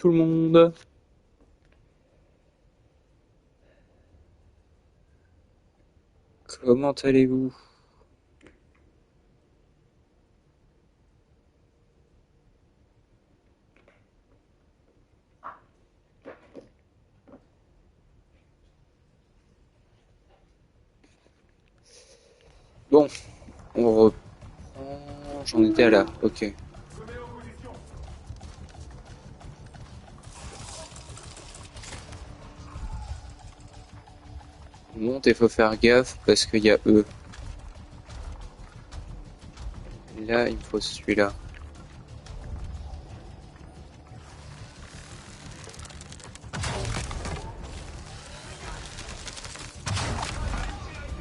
Tout le monde, comment allez-vous? Bon, on reprend. J'en étais à là, ok. Monte et faut faire gaffe parce qu'il y a eux. Là, il me faut celui-là.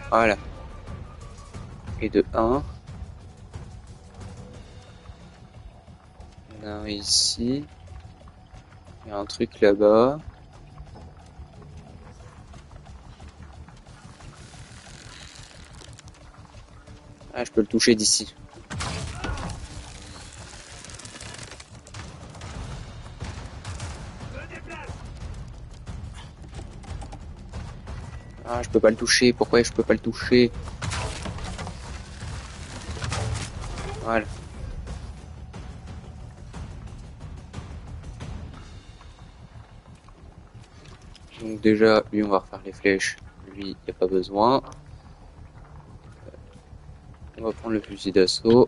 Voilà. Et de un. On a un ici. Il y a un truc là-bas. Ah, je peux le toucher d'ici. Ah, je peux pas le toucher. Pourquoi je peux pas le toucher? Voilà. Donc déjà, lui, on va refaire les flèches. Lui, il n'y a pas besoin. On va prendre le fusil d'assaut.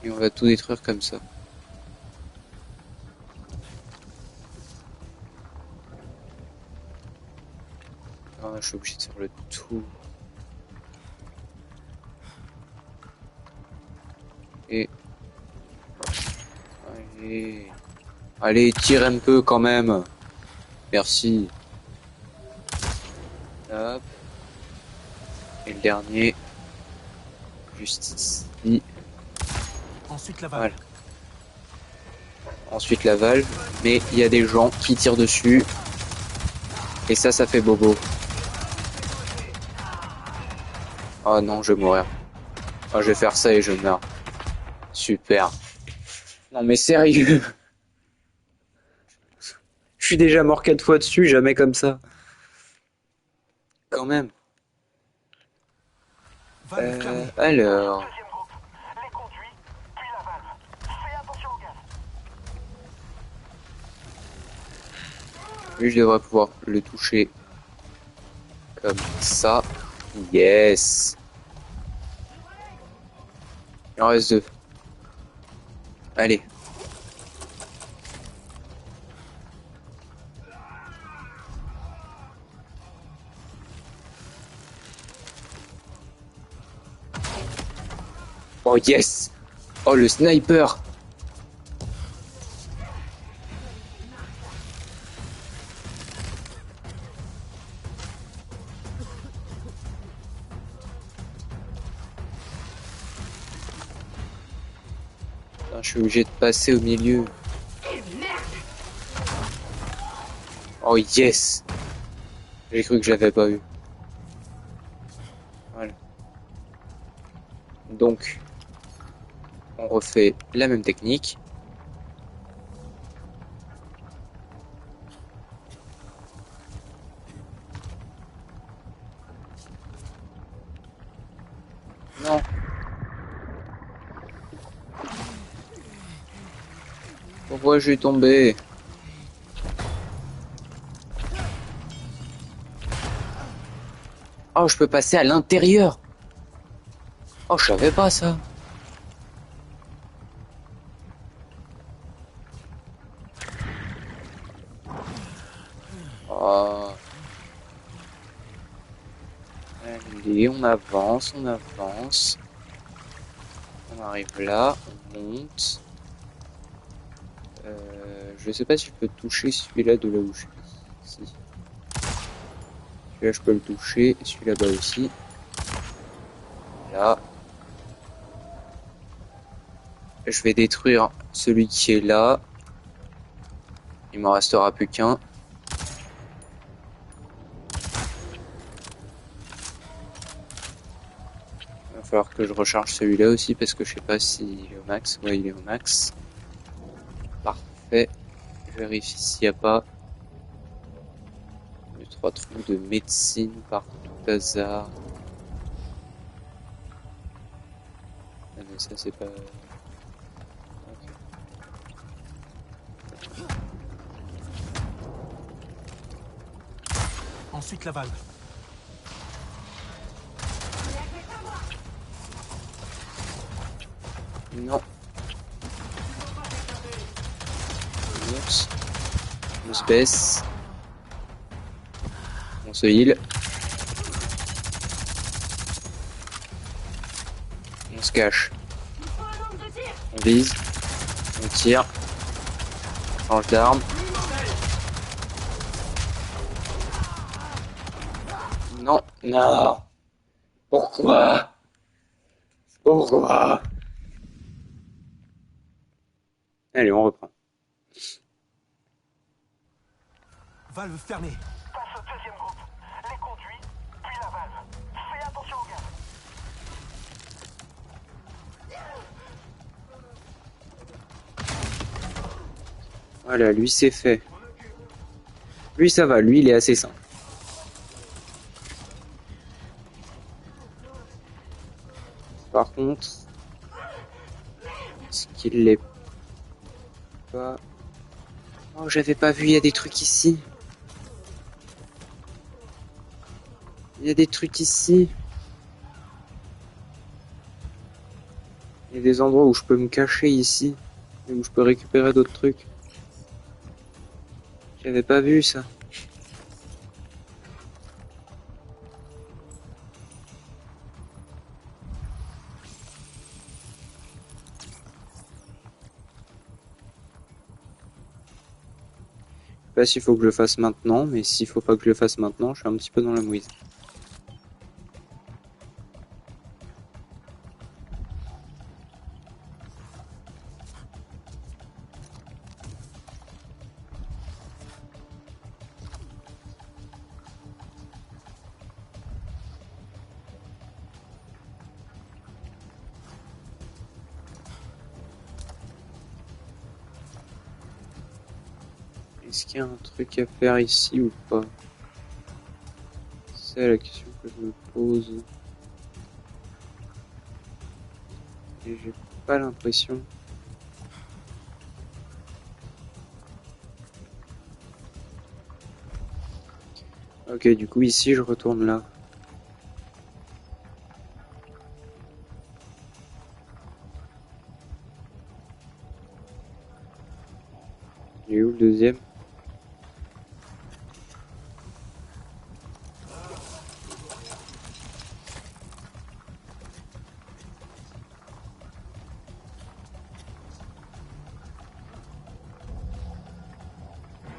Et on va tout détruire comme ça. Ah, je suis obligé de faire le tour. Et... Allez... Allez, tire un peu quand même. Merci. Hop. Et le dernier. Juste ici. Ensuite la valve. Voilà. Ensuite la valve. Mais il y a des gens qui tirent dessus. Et ça fait bobo. Oh non, je vais mourir. Oh, je vais faire ça et je meurs. Super. Non mais sérieux. Je suis déjà mort 4 fois dessus, jamais comme ça. Quand même. Valve fermée. Alors... Deuxième groupe. Les conduits, puis la valve. Fais attention au gaz. Lui, je devrais pouvoir le toucher comme ça. Yes. Il en reste deux. Allez. Oh yes. Oh le sniper. Putain, je suis obligé de passer au milieu. Oh yes. J'ai cru que je l'avais pas eu. Voilà. Donc, on refait la même technique. Non. Pourquoi je suis tombé? Oh, je peux passer à l'intérieur. Oh, je savais pas ça. Oh. Allez, on avance, on avance. On arrive là, on monte. Je sais pas si je peux toucher celui-là de là où je suis. Si. Celui-là, je peux le toucher. Celui-là bas aussi. Là. Je vais détruire celui qui est là. Il m'en restera plus qu'un. Il va falloir que je recharge celui-là aussi parce que je sais pas s'il est au max. Ouais, il est au max. Parfait. Je vérifie s'il n'y a pas 2-3 trucs de médecine par tout hasard. Ah mais ça c'est pas... Ok. Ensuite la valve. Non. On se baisse. On se heal. On se cache. On vise. On tire. On change d'arme. Non, non. Pourquoi? Pourquoi? Allez, on reprend. Valve fermée. Passe au deuxième groupe. Les conduits, puis la valve. Fais attention au gaz. Voilà, lui c'est fait. Lui ça va, lui il est assez simple. Par contre, est-ce qu'il l'est pas? Oh, j'avais pas vu, il y a des trucs ici. Il y a des trucs ici. Il y a des endroits où je peux me cacher ici. Et où je peux récupérer d'autres trucs. J'avais pas vu ça. Je sais pas s'il faut que je le fasse maintenant, mais s'il faut pas que je le fasse maintenant, je suis un petit peu dans la mouise. Est-ce qu'il y a un truc à faire ici ou pas? C'est la question que je me pose. Et j'ai pas l'impression. Ok, du coup ici je retourne là. Il est où le deuxième?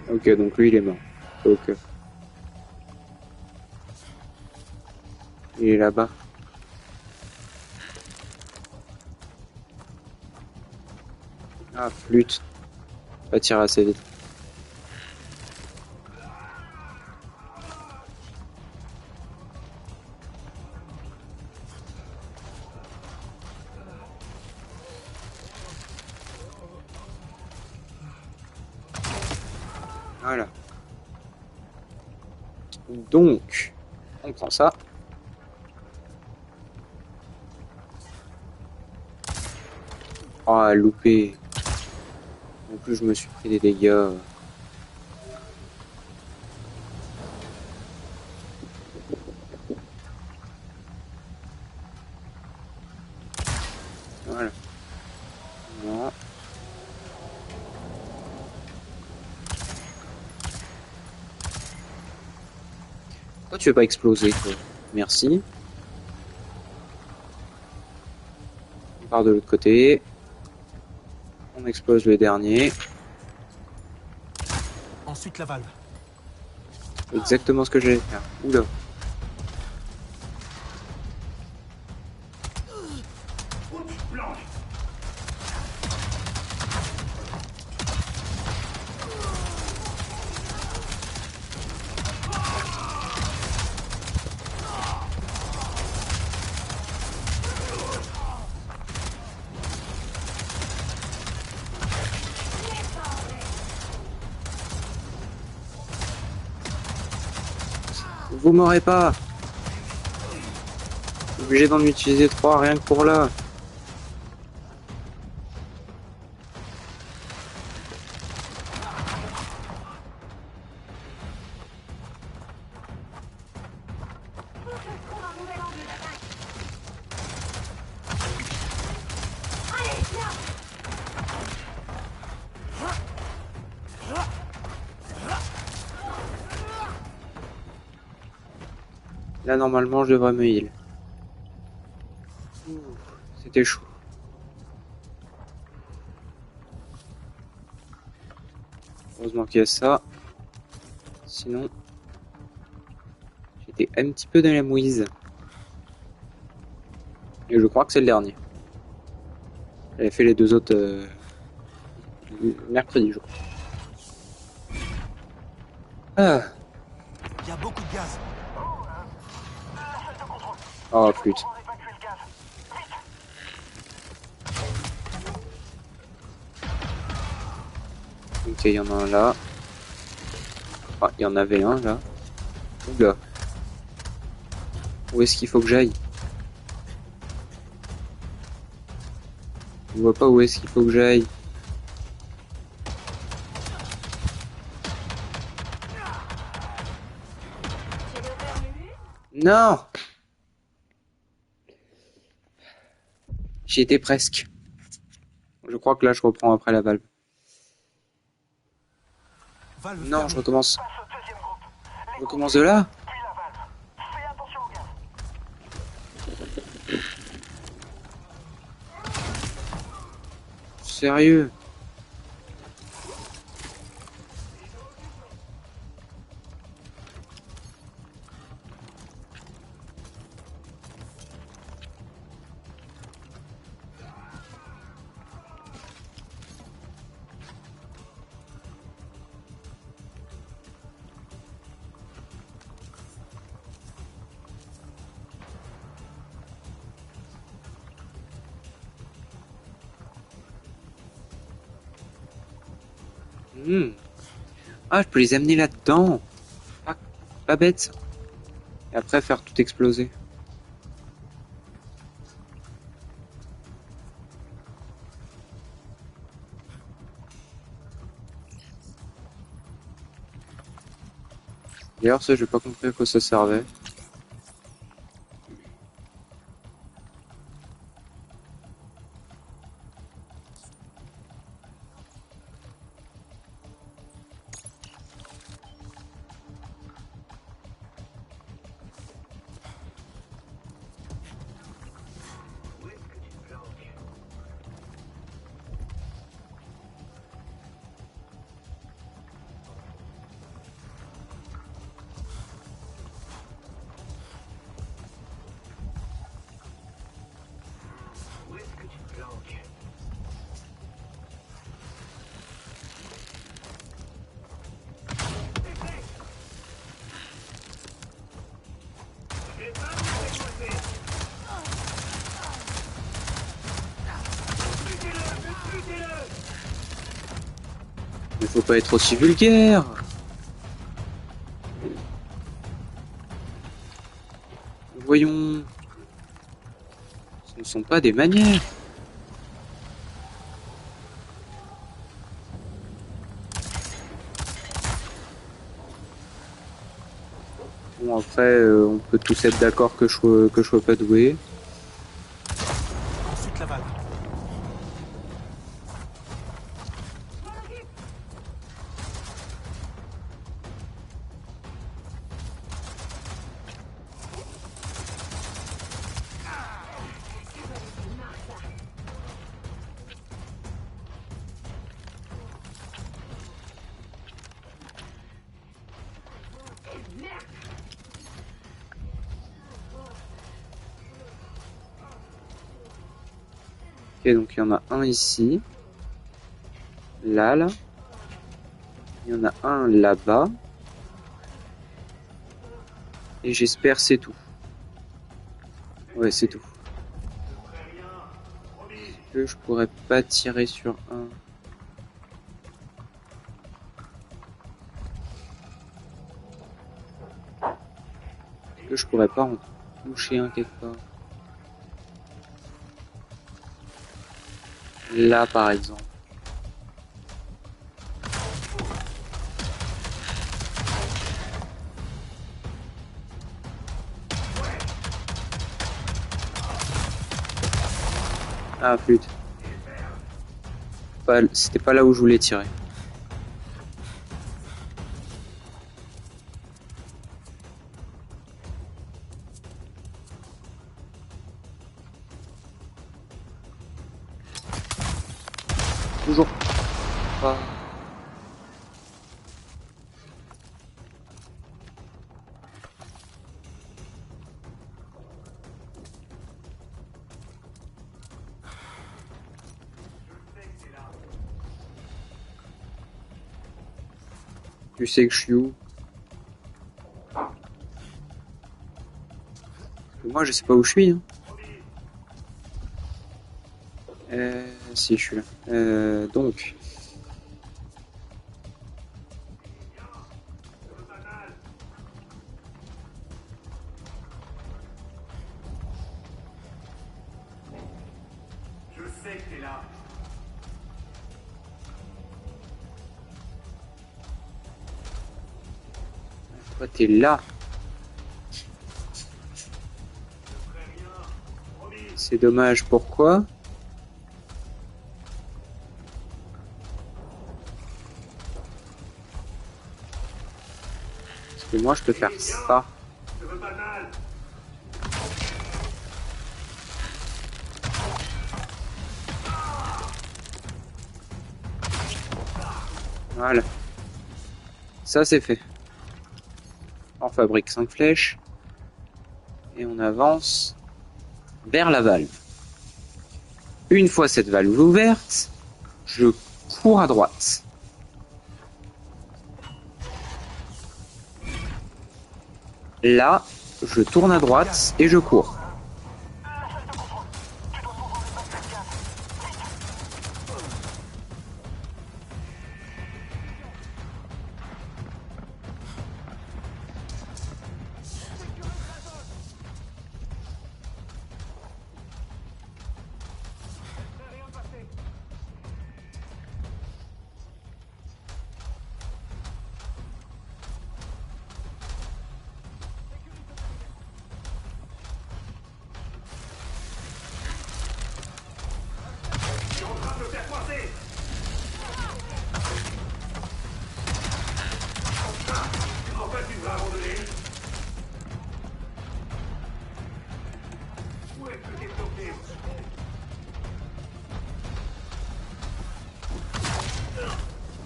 Ok, donc lui il est mort. Ok. Il est là-bas. Ah, flûte. Pas tirer assez vite. Voilà. Donc, on prend ça. Ah, loupé. En plus, je me suis pris des dégâts. Voilà. Non. Pourquoi tu veux pas exploser, toi? Merci. On part de l'autre côté. On explose le dernier. Ensuite la valve. Exactement ce que j'allais faire. Oula. Vous m'aurez pas. Obligé d'en utiliser 3 rien que pour là. Là, normalement, je devrais me heal. Ouh, c'était chaud. Heureusement qu'il y a ça. Sinon, j'étais un petit peu dans la mouise. Et je crois que c'est le dernier. J'avais fait les 2 autres mercredi, je crois. Ah. Il y a beaucoup de gaz. Oh, flûte. On va évacuer le gaz. Vite. Ok, il y en a un là. Ah, il y en avait un là. Oula. Où est-ce qu'il faut que j'aille? Je vois pas où est-ce qu'il faut que j'aille. Non! J'y étais presque. Je crois que là je reprends après la valve. Valve Non, fermée. je recommence. Passe au deuxième groupe. Je recommence de là? Puis la valve. Fais attention au gaz. Sérieux? Hmm. Ah, je peux les amener là-dedans. Ah, pas bête ça. Et après faire tout exploser. D'ailleurs, ça, j'ai pas compris à quoi ça servait. Mais faut pas être aussi vulgaire. Voyons. Ce ne sont pas des manières. Bon, après, on peut tous être d'accord que je sois pas doué. Ensuite la valve. Ok, donc il y en a un ici. Là, là. Il y en a un là-bas. Et j'espère c'est tout. Ouais, c'est tout. Est-ce que je pourrais pas tirer sur un? que je pourrais pas en toucher un quelque part? Là par exemple. Ah flûte. C'était pas là où je voulais tirer. Toujours pas. Tu sais que je suis où? Moi je sais pas où je suis. Hein. Si je suis là. Donc. Je sais que t'es là. Pourquoi t'es là? C'est dommage, pourquoi? Parce que moi je peux faire ça. Je veux pas de mal. Voilà. Ça c'est fait. On fabrique 5 flèches. Et on avance vers la valve. Une fois cette valve ouverte, je cours à droite. Là, je tourne à droite et je cours.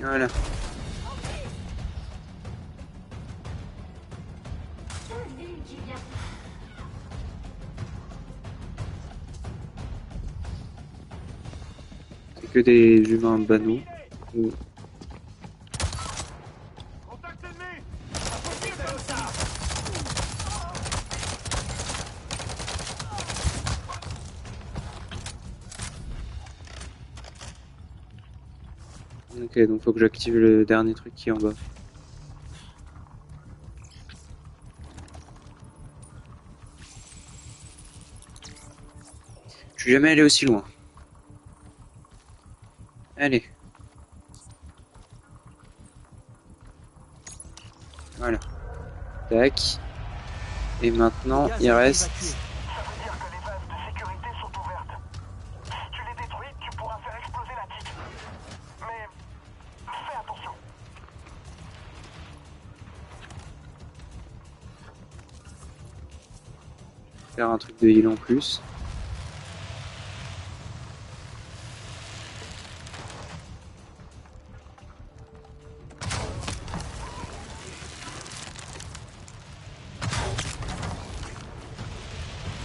Voilà. C'est que des humains banaux. Contact ennemi. Ok, donc faut que j'active le dernier truc qui est en bas. Je suis jamais allé aussi loin. Allez. Voilà. Tac. Et maintenant, il reste... Ça veut dire que les valves de sécurité sont ouvertes. Si tu les détruis, tu pourras faire exploser la tique. Mais fais attention. Faire un truc de heal en plus.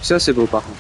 Ça c'est beau par contre.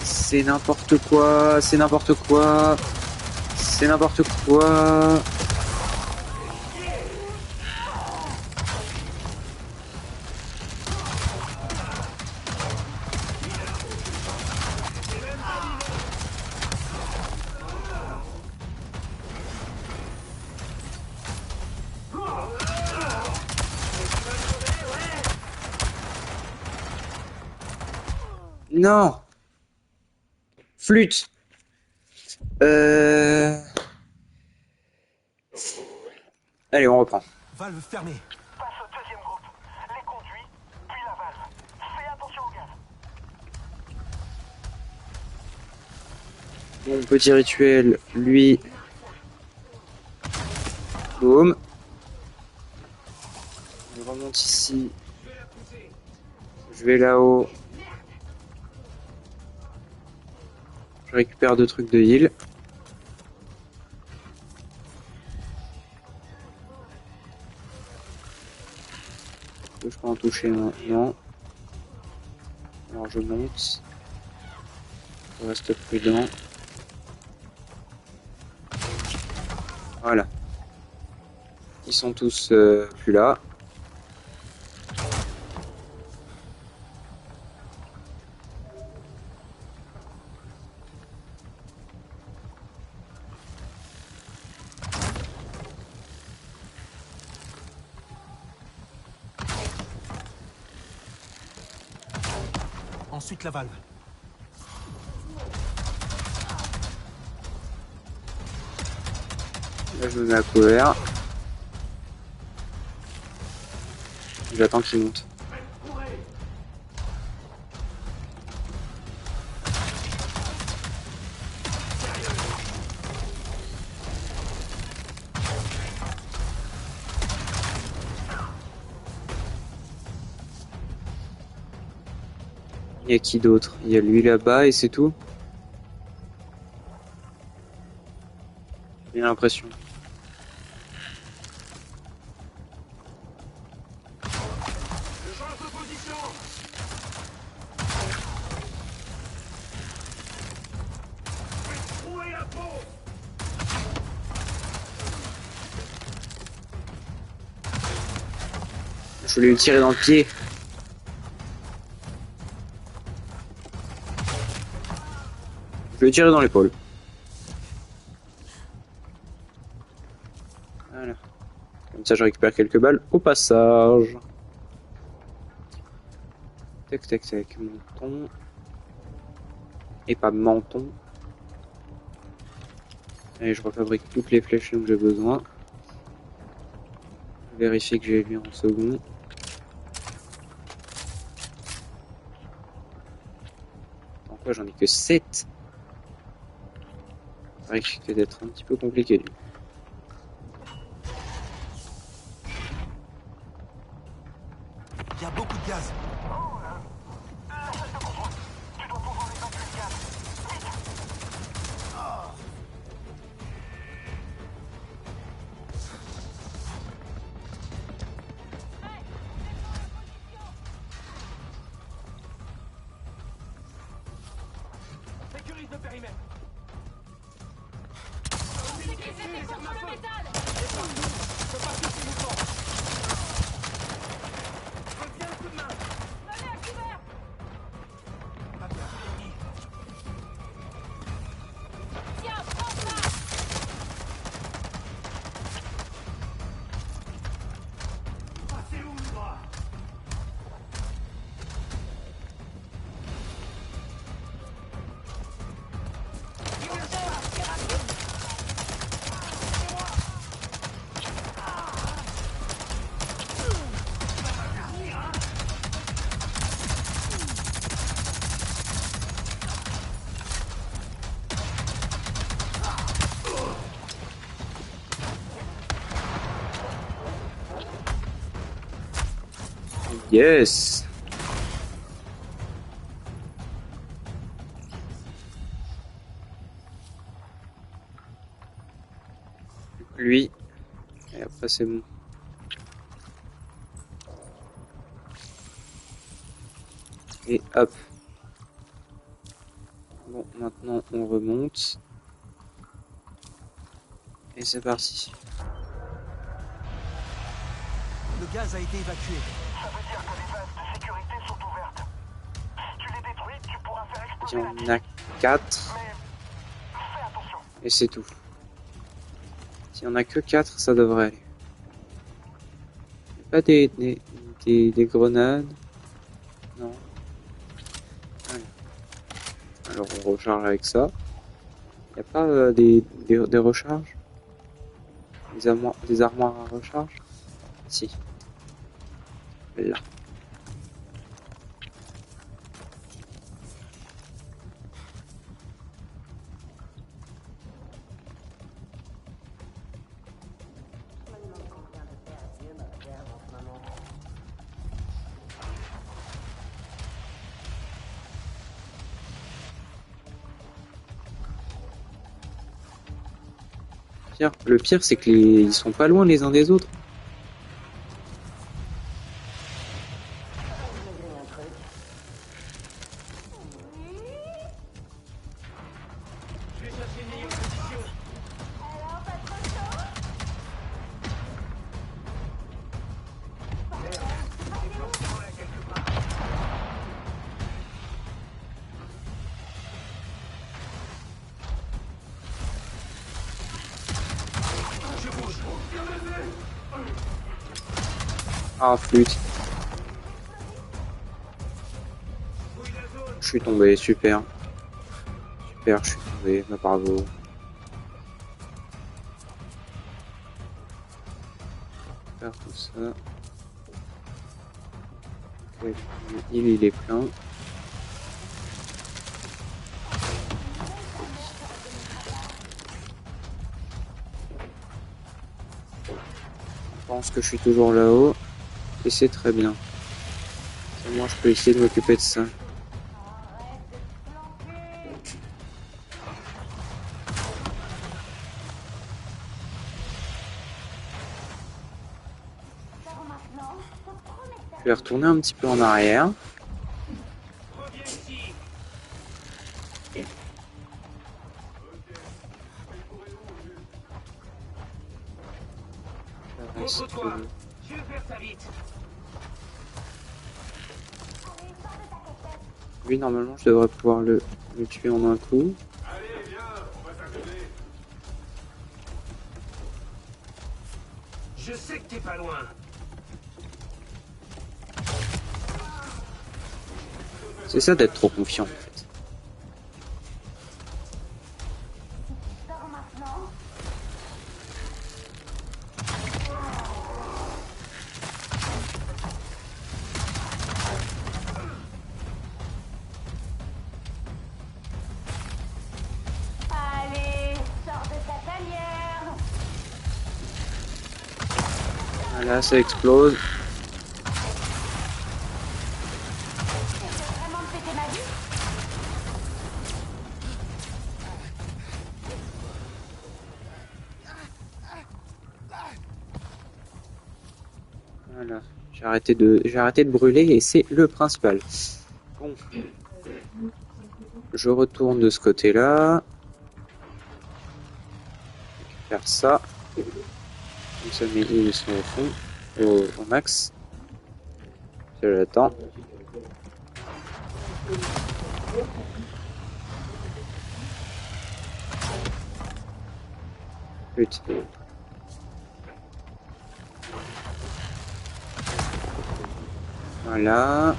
C'est n'importe quoi, c'est n'importe quoi, c'est n'importe quoi. Non. Flûte. Allez, on reprend. Valve fermée. Passe au deuxième groupe. Les conduits, puis la valve. Fais attention au gaz. Bon, petit rituel, lui. Boum. On remonte ici. Je vais là-haut. Je récupère 2 trucs de heal. Je peux en toucher un. Non. Alors je monte. Je reste prudent. Voilà. Ils sont tous plus là. Ensuite la valve. Là je me mets à couvert. J'attends qu'il monte. Il y a qui d'autre? Il y a lui là-bas et c'est tout? J'ai l'impression. Je voulais lui tirer dans le pied. Je vais lui tirer dans l'épaule. Voilà. Comme ça, je récupère quelques balles au passage. Tac, tac, tac. Menton. Et pas menton. Allez, je refabrique toutes les flèches dont j'ai besoin. Je vérifie que j'ai lu en second. En quoi j'en ai que 7. Ça risque d'être un petit peu compliqué lui. Il y a beaucoup de gaz. La salle de contrôle. Tu dois pouvoir évacuer le gaz. Sécurise le périmètre. Yes. lui. Et après c'est bon. Et hop. Bon, maintenant on remonte. Et c'est parti. Le gaz a été évacué. Ça veut dire que les valves de sécurité sont ouvertes. Si tu les détruis, tu pourras faire Il exploser y la en tique. a 4. Mais fais attention. Et c'est tout. S'il y en a que 4, ça devrait aller. Pas des grenades. Non. Allez. Alors on recharge avec ça. Il n'y a pas des recharges? Des armoires à recharge? Si. Là. Le pire, c'est que ils sont pas loin les uns des autres. Ah, flûte. Je suis tombé, super. Super, je suis tombé, bah, bravo. Faire tout ça. Okay. Il est plein. Je pense que je suis toujours là-haut. Et c'est très bien. Moi, je peux essayer de m'occuper de ça. Je vais retourner un petit peu en arrière. Lui, normalement, je devrais pouvoir le tuer en un coup. Allez, viens, on va s'amuser. Je sais que t'es pas loin. C'est ça d'être trop confiant, en fait. Allez, sors de ta tanière. Voilà, ça explose. Tu veux vraiment me péter ma vie? Voilà. J'ai arrêté de brûler et c'est le principal. Bon. Je retourne de ce côté-là. Faire ça. Comme ça, mes îles sont au fond. Au max. Je l'attends. Putain. Voilà.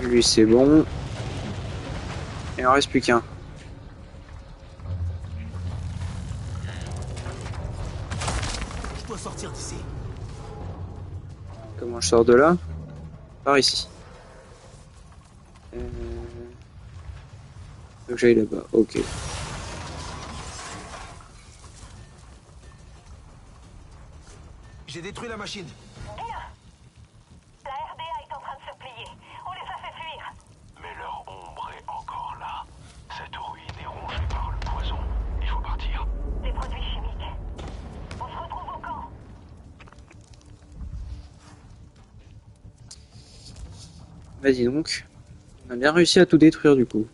Lui c'est bon. Il en reste plus qu'un. Je dois sortir d'ici. Comment je sors de là? Par ici. Faut que j'aille là-bas. Ok. J'ai détruit la machine. Bien. La RDA est en train de se plier. On les a fait fuir. Vas-y donc. On a bien réussi à tout détruire du coup.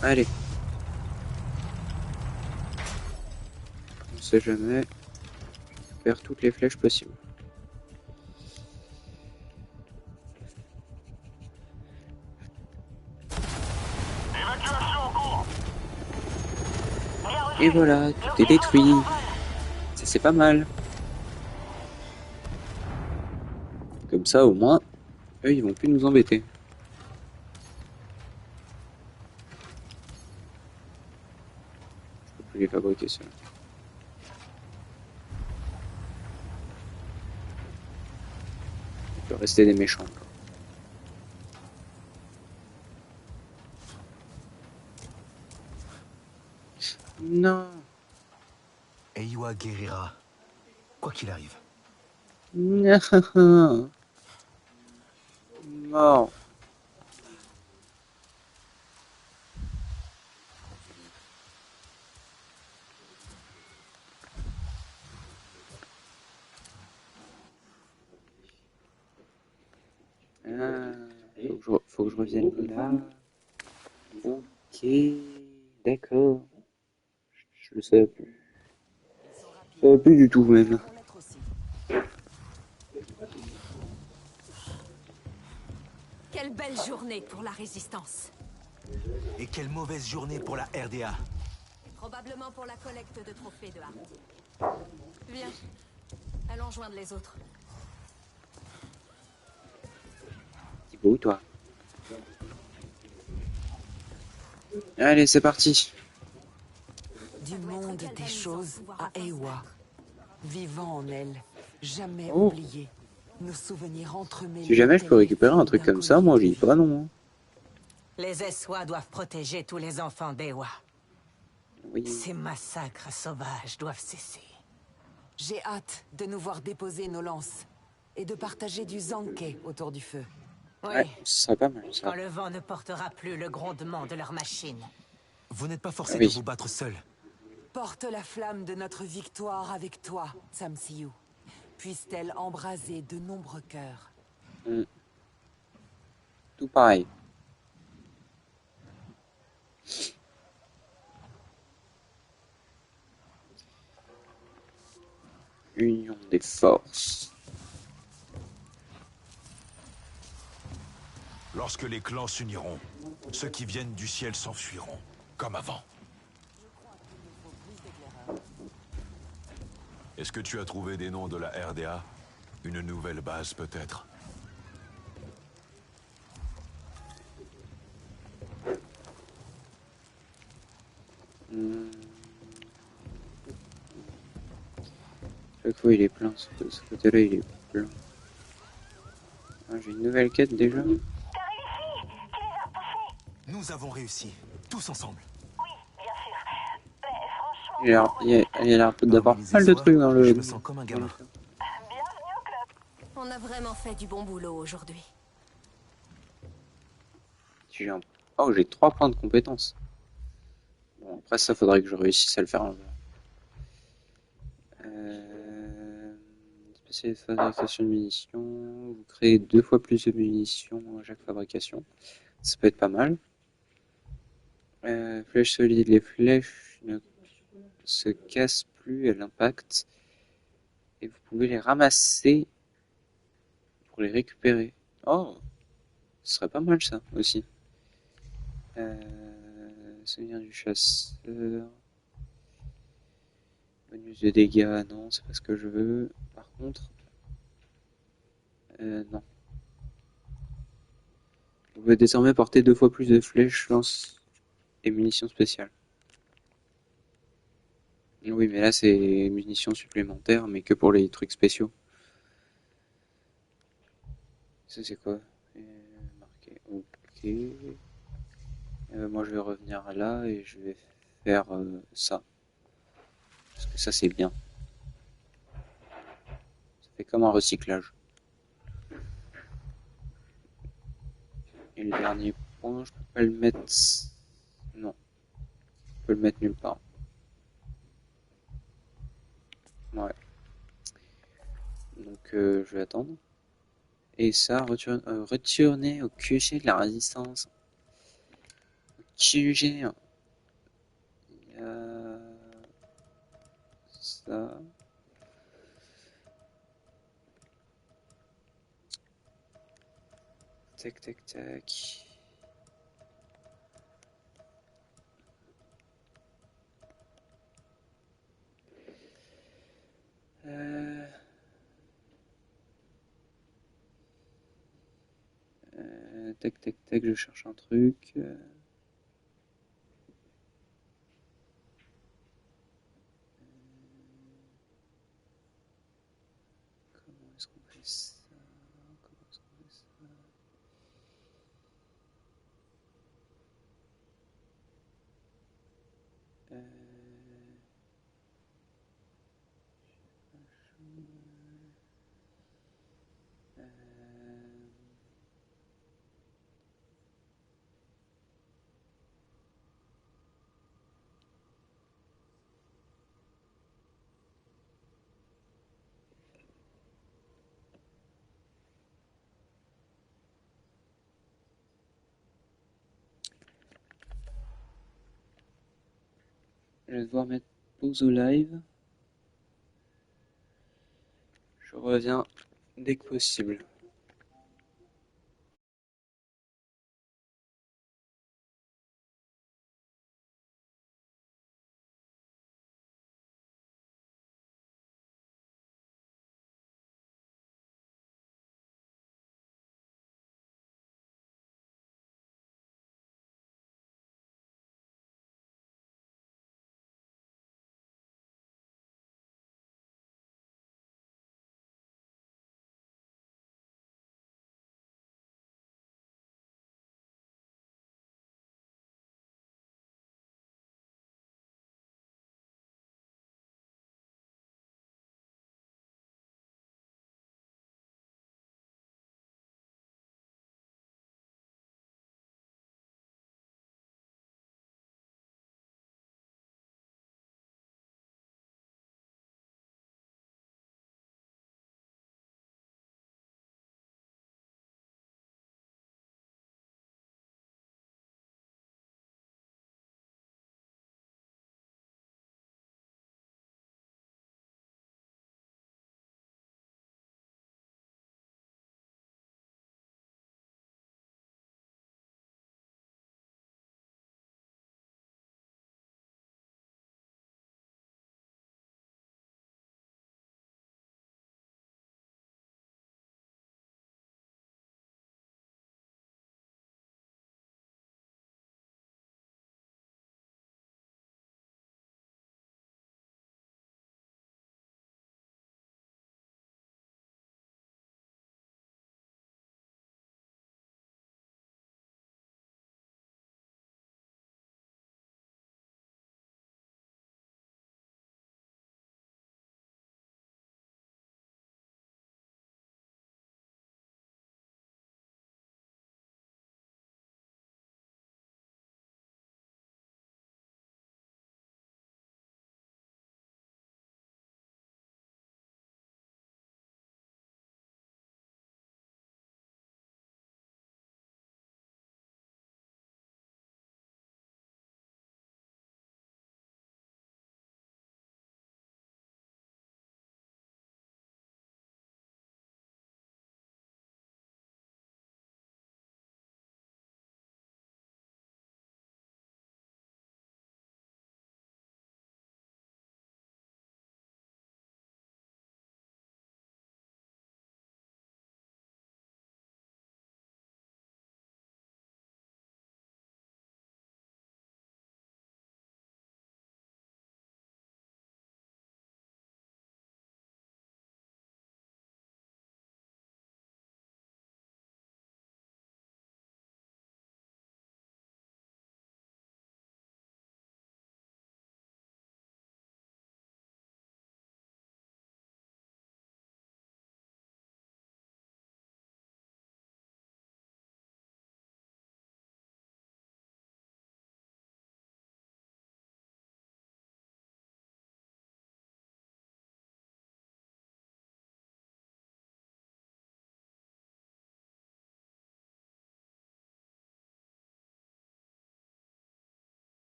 Allez. On sait jamais. Faire toutes les flèches possibles. Évacuation en cours. Bien reçu. Et voilà, tout est détruit. Ça c'est pas mal. Comme ça au moins, eux ils vont plus nous embêter. Je peux plus les fabriquer ceux-là. Il peut rester des méchants. Non. Eywa guérira. Quoi qu'il arrive. Non. Mort. Ah, faut que je revienne là. Ok, d'accord. Je le savais plus. Je savais plus du tout même. Quelle belle journée pour la résistance. Et quelle mauvaise journée pour la RDA. Probablement pour la collecte de trophées de Hart. Viens, allons joindre les autres. Thibaut, toi. Allez, c'est parti. Du monde des choses à Eywa, vivant en elle, jamais Oh. oublié, nos souvenirs entremêlés. Si jamais je peux récupérer un truc comme ça, moi j'y dis pas non. Hein. Les Essois doivent protéger tous les enfants d'Eywa. Oui. Ces massacres sauvages doivent cesser. J'ai hâte de nous voir déposer nos lances et de partager du zanké autour du feu. Oui, Ouais, ce serait pas mal ça. quand le vent ne portera plus le grondement de leurs machines. Vous n'êtes pas forcé Oui. de vous battre seul. Porte la flamme de notre victoire avec toi, Tsamsiou. Puisse-t-elle embraser de nombreux cœurs. Tout pareil. Union des forces. Lorsque les clans s'uniront, ceux qui viennent du ciel s'enfuiront, comme avant. Est-ce que tu as trouvé des noms de la RDA? Une nouvelle base peut-être? Chaque fois il est plein, ce côté-là il est plein. Ah, j'ai une nouvelle quête déjà. T'as réussi. Tu les as repoussés. Nous avons réussi. Tous ensemble. Oui, bien sûr. Mais franchement, Il a l'air d'avoir Parmi les pas mal de Essois, trucs dans le... je me sens comme un gamin. bienvenue au club. On a vraiment fait du bon boulot aujourd'hui. J'ai un- Oh, j'ai 3 points de compétence. Bon, après ça, faudrait que je réussisse à le faire. Spécialiste fabrication de munitions. Vous créez 2 fois plus de munitions à chaque fabrication. Ça peut être pas mal. Flèches solides. Les flèches ne se cassent plus à l'impact. Et vous pouvez les ramasser pour les récupérer. Oh, ce serait pas mal ça aussi. Souvenir du chasseur. Bonus de dégâts, non, c'est pas ce que je veux. Par contre, non. Vous pouvez désormais porter 2 fois plus de flèches, lances et munitions spéciales. Oui, mais là c'est munitions supplémentaires, mais que pour les trucs spéciaux. Ça c'est quoi? Marqué, ok. Moi je vais revenir là et je vais faire ça. Parce que ça c'est bien. Ça fait comme un recyclage. Et le dernier point, je peux pas le mettre... Non. Je peux le mettre nulle part. Ouais. Donc je vais attendre. Et ça, retourner au QG de la résistance. QG, hein. Il y a ça. Tac, tac, tac. Tac, tac, tac, je cherche un truc. Comment est-ce qu'on fait ça? Comment est-ce qu'on fait ça? Euh... Je vais devoir mettre pause au live. Je reviens dès que possible.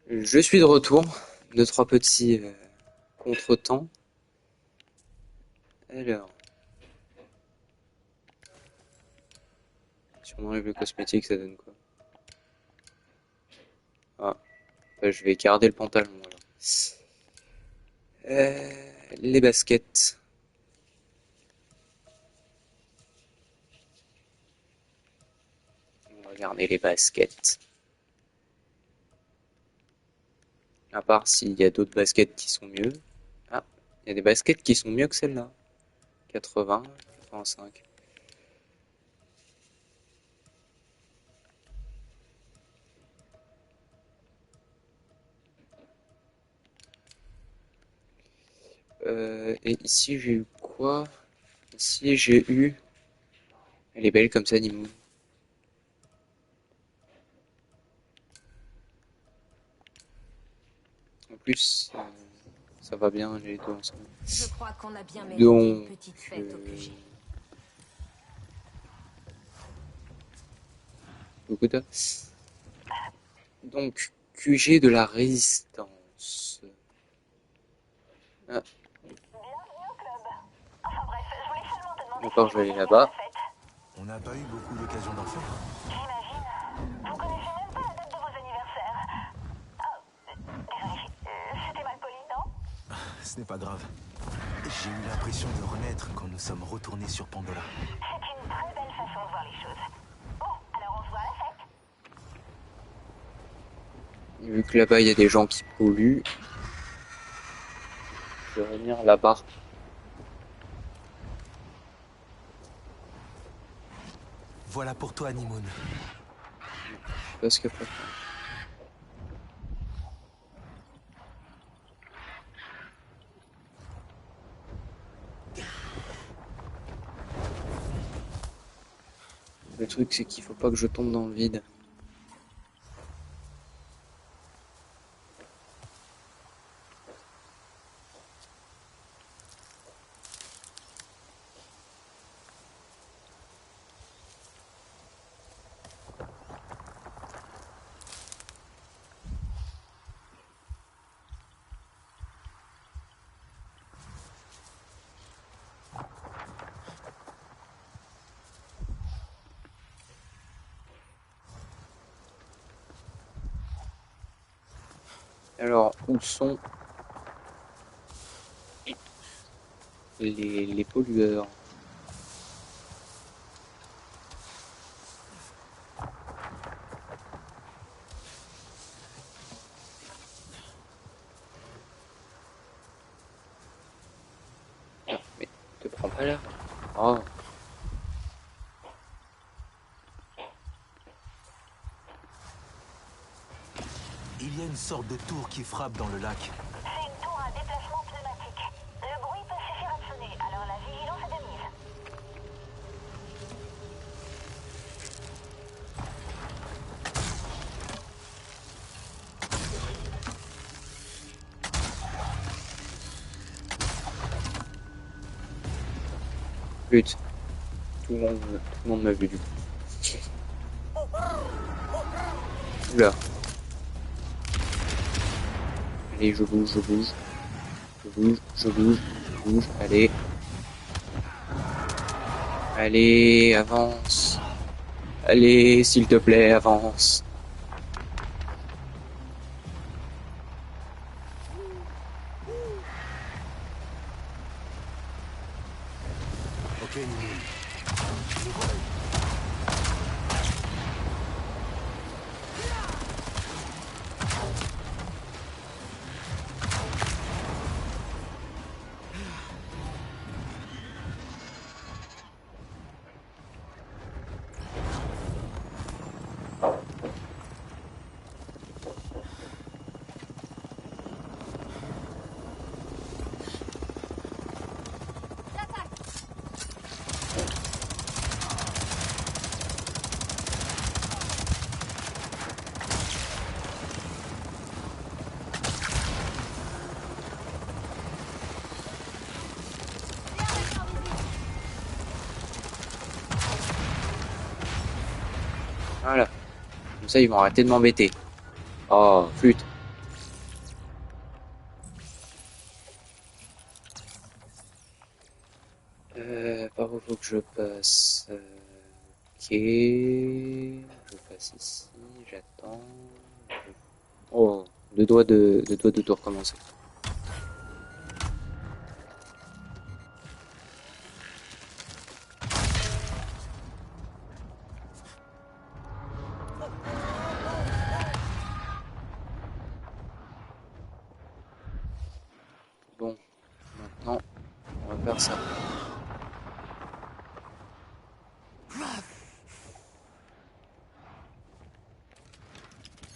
Je suis de retour. 2-3 petits contretemps. Alors, si on enlève le cosmétique, ça donne quoi? Ah, bah, je vais garder le pantalon alors. Les baskets. On va garder les baskets. À part s'il y a d'autres baskets qui sont mieux. Ah, il y a des baskets qui sont mieux que celle-là. 80, 85. Et ici j'ai eu quoi? Ici j'ai eu... Elle est belle comme ça, Nimo. En plus, ça va bien les deux ensemble. Je crois qu'on a bien mérité une petite fête au QG. Beaucoup de... Donc, QG de la résistance. Ah. Encore, je vais aller là-bas. On n'a pas eu beaucoup d'occasions d'en faire. Vous connaissez même pas la date de vos anniversaires. Ah, désolé, c'était mal poli, non? Ce n'est pas grave. J'ai eu l'impression de renaître quand nous sommes retournés sur Pandora. C'est une très belle façon de voir les choses. Bon, alors on se voit à la fête. Vu que là-bas, il y a des gens qui polluent, je vais venir là-bas. Voilà pour toi, Nimoun. Je sais pas ce qu'il faut. Le truc, c'est qu'il faut pas que je tombe dans le vide. Alors, où sont les pollueurs? Ah, mais te prends pas là. Oh. Il y a une sorte de tour qui frappe dans le lac. C'est une tour à déplacement pneumatique. Le bruit peut suffire à te sonner, alors la vigilance est de mise. Flûte. Tout le monde m'a vu du coup. Oula. Allez, je bouge, je bouge. Je bouge, je bouge, je bouge. Allez. Allez, avance. Allez, s'il te plaît, avance. Ok, Nimoun. Nous voilà. Voilà. Comme ça, ils vont arrêter de m'embêter. Oh, flûte. Par où faut que je passe? Ok. Je passe ici, j'attends. Oh, deux doigts de tout recommencer. Bon, maintenant, on va faire ça.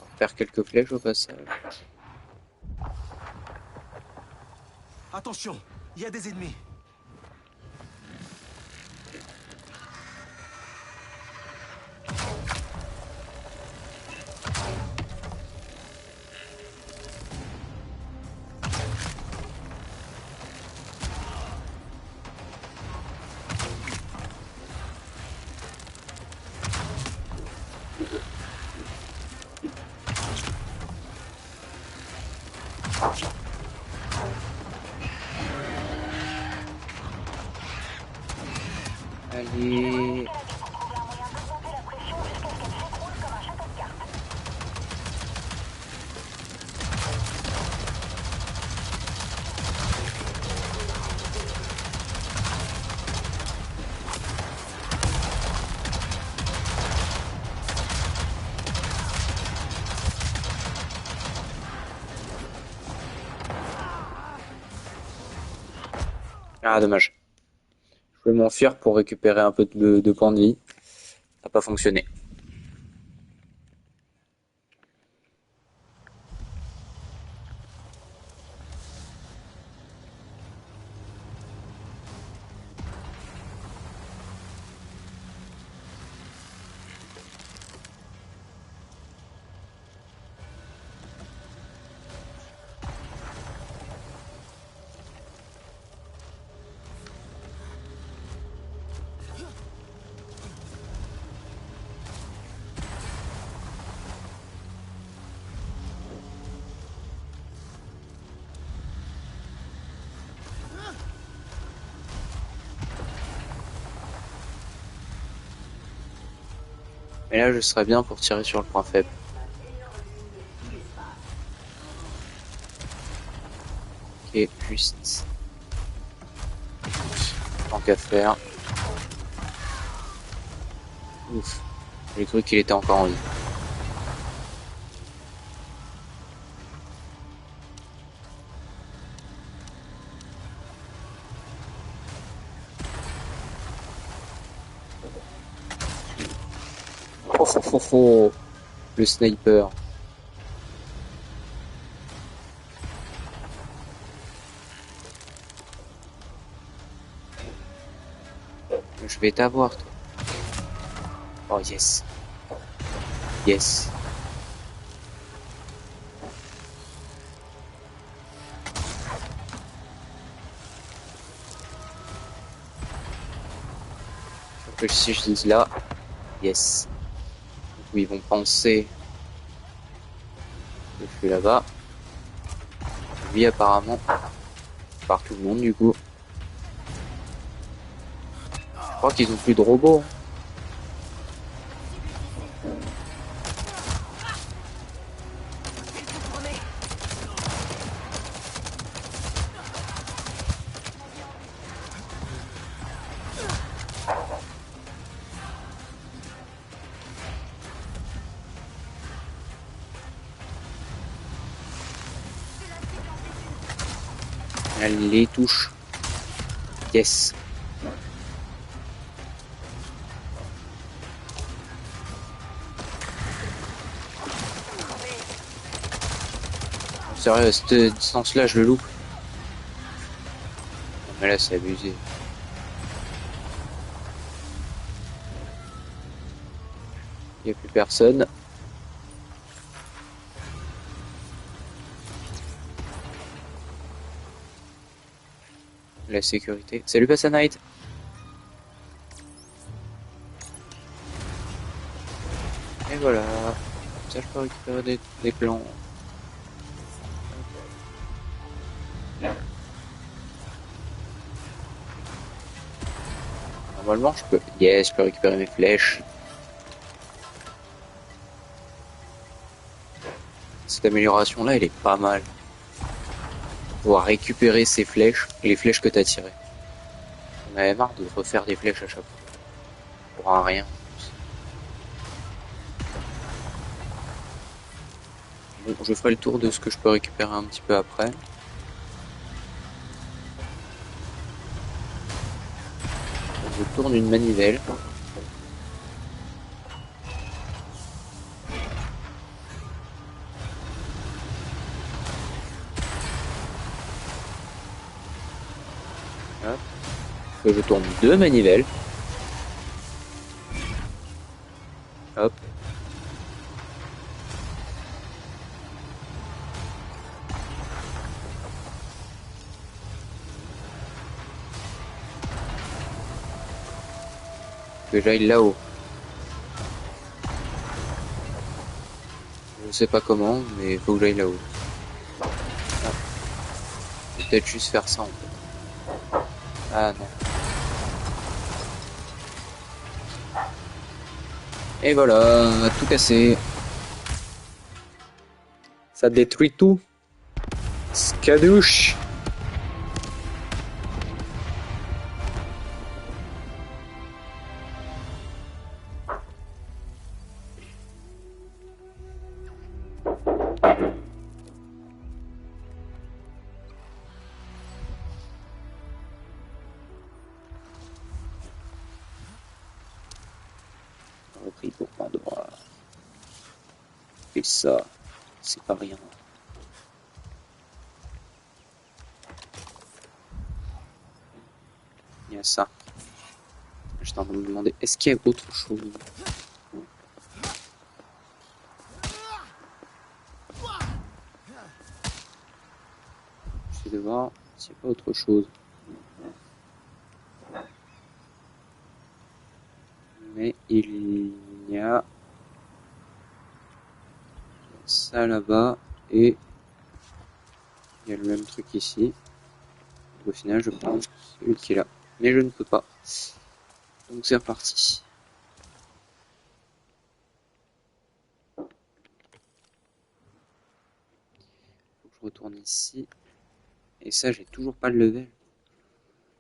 On va faire quelques flèches au passage. Attention, il y a des ennemis. Allez. Ah, dommage. Je voulais m'enfuir pour récupérer un peu de points de vie. Ça n'a pas fonctionné. Mais là, je serais bien pour tirer sur le point faible. Ok, juste. Tant qu'à faire. Ouf. J'ai cru qu'il était encore en vie. Oh, oh, oh, oh. Le sniper. Je vais t'avoir, toi. Oh, yes. Yes. Faut que si je dis là, yes. Du coup, ils vont penser que je suis là-bas. Lui, apparemment, par tout le monde, du coup. Je crois qu'ils ont plus de robots. Elle les touche. Yes. Sérieux, à cette distance-là, je le loupe. Non, mais là, c'est abusé. Il n'y a plus personne. La sécurité. Salut Passa Knight. Et voilà. Comme ça, je peux récupérer des plans. Normalement, je peux... Yes, je peux récupérer mes flèches. Cette amélioration-là, elle est pas mal. Pouvoir récupérer ces flèches, les flèches que t'as tirées. On avait marre de refaire des flèches à chaque fois. Pour un rien. Bon, je ferai le tour de ce que je peux récupérer un petit peu après. Je tourne une manivelle. Hop. Je tourne deux manivelles. Hop. Que j'aille là-haut. Je sais pas comment, mais faut que j'aille là-haut. Ah. Peut-être juste faire ça en fait. Ah non. Et voilà, tout cassé. Ça détruit tout. Skadouche. Repris pour Pandora. Et ça, c'est pas rien. Il y a ça. J'étais en train de me demander, est-ce qu'il y a autre chose? J'essaie de voir s'il n'y a pas autre chose. Mais il y a ça là-bas et il y a le même truc ici. Au final, je prends celui qui est là. Mais je ne peux pas. Donc c'est reparti. Faut que je retourne ici. Et ça, j'ai toujours pas le level.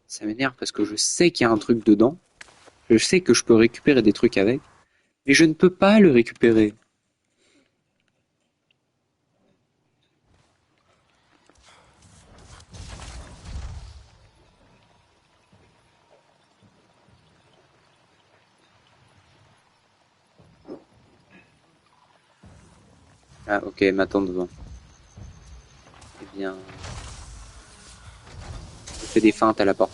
Ça m'énerve parce que je sais qu'il y a un truc dedans. Je sais que je peux récupérer des trucs avec. Mais je ne peux pas le récupérer. Ah ok, m'attends devant. Eh bien... Je fais des feintes à la porte.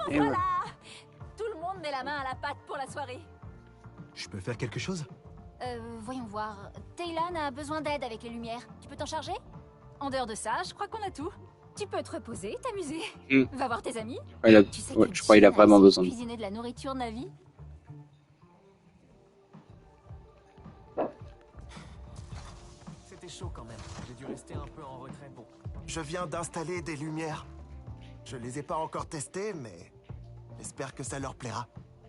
Et Voilà. voilà. Tout le monde met la main à la pâte pour la soirée. Je peux faire quelque chose? Voyons voir. Taylan a besoin d'aide avec les lumières. Tu peux t'en charger? En dehors de ça, je crois qu'on a tout. Tu peux te reposer, t'amuser. Mm. Va voir tes amis. Ouais, il a... Tu sais ouais, que je crois qu'il a Jill vraiment essayé besoin de de... cuisiner de la nourriture de Navi. C'était chaud quand même. J'ai dû rester un peu en retrait. Bon. Je viens d'installer des lumières. Je les ai pas encore testées, mais j'espère que ça leur plaira.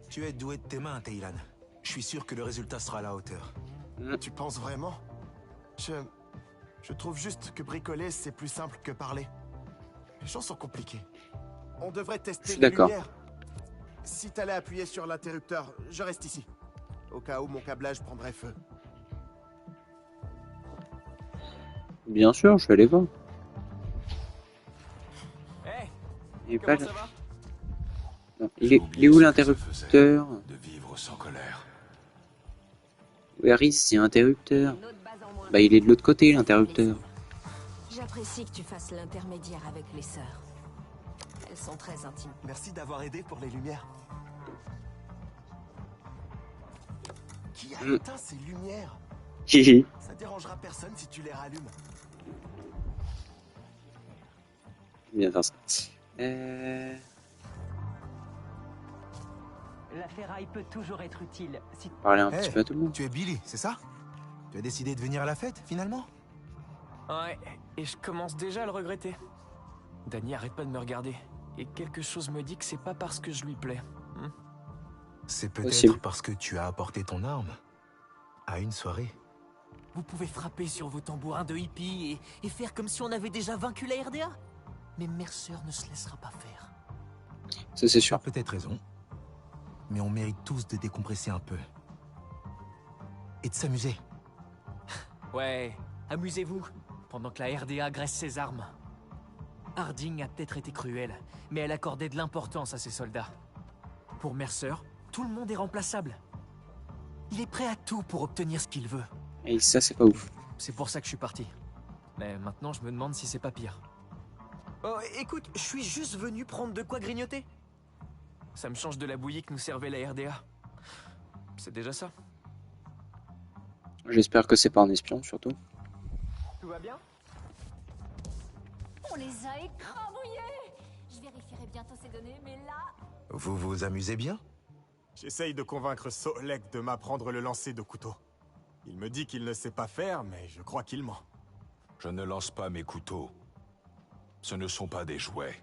Tu es doué de tes mains, Taylan. Je suis sûr que le résultat sera à la hauteur. Tu penses vraiment? Je trouve juste que bricoler, c'est plus simple que parler. Les choses sont compliquées. On devrait Je tester suis les d'accord. lumières. Si t'allais appuyer sur l'interrupteur, je reste ici. Au cas où mon câblage prendrait feu. Bien sûr, je vais aller voir. Hey, Il est comment pas ça là. va? Non, J'ai il oublié est où ce que ça l'interrupteur? faisait de vivre sans colère. Where is the interrupteur? Une autre base en moins. Bah il est de l'autre côté l'interrupteur. J'apprécie que tu fasses l'intermédiaire avec les sœurs. Elles sont très intimes. Merci d'avoir aidé pour les lumières. Qui a éteint ces lumières? Hihi. Ça dérangera personne si tu les rallumes. Bien faire ça. La ferraille peut toujours être utile si... Parler un Hey, petit peu à tout le monde. Tu es Billy, c'est ça? Tu as décidé de venir à la fête, finalement? Ouais, et je commence déjà à le regretter. Danny arrête pas de me regarder. Et quelque chose me dit que c'est pas parce que je lui plais. C'est Possible. peut-être parce que tu as apporté ton arme à une soirée. Vous pouvez frapper sur vos tambourins de hippie et faire comme si on avait déjà vaincu la RDA. Mais Mercer ne se laissera pas faire. Ça, c'est Tu sûr. as peut-être raison. Mais on mérite tous de décompresser un peu. Et de s'amuser. Ouais, amusez-vous, pendant que la RDA graisse ses armes. Harding a peut-être été cruelle, mais elle accordait de l'importance à ses soldats. Pour Mercer, tout le monde est remplaçable. Il est prêt à tout pour obtenir ce qu'il veut. Et ça, c'est pas ouf. C'est pour ça que je suis parti. Mais maintenant, je me demande si c'est pas pire. Oh, écoute, je suis juste venu prendre de quoi grignoter. Ça me change de la bouillie que nous servait la RDA. C'est déjà ça. J'espère que c'est pas un espion, surtout. Tout va bien? On les a écrabouillés. Je vérifierai bientôt ces données, mais là... Vous vous amusez bien? J'essaye de convaincre Solek de m'apprendre le lancer de couteau. Il me dit qu'il ne sait pas faire, mais je crois qu'il ment. Je ne lance pas mes couteaux. Ce ne sont pas des jouets.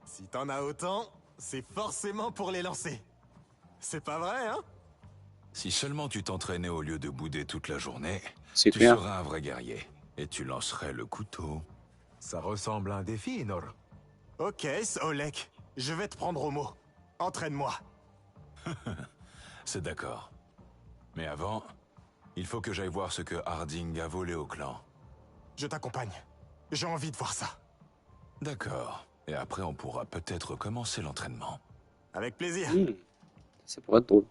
Si t'en as autant, c'est forcément pour les lancer. C'est pas vrai, hein? Si seulement tu t'entraînais au lieu de bouder toute la journée, C'est tu clair. seras un vrai guerrier. Et tu lancerais le couteau. Ça ressemble à un défi, Nor. Ok, Solek, je vais te prendre au mot. Entraîne-moi. C'est d'accord. Mais avant, il faut que j'aille voir ce que Harding a volé au clan. Je t'accompagne. J'ai envie de voir ça. D'accord. Et après, on pourra peut-être commencer l'entraînement. Avec plaisir. Ça pourrait être drôle.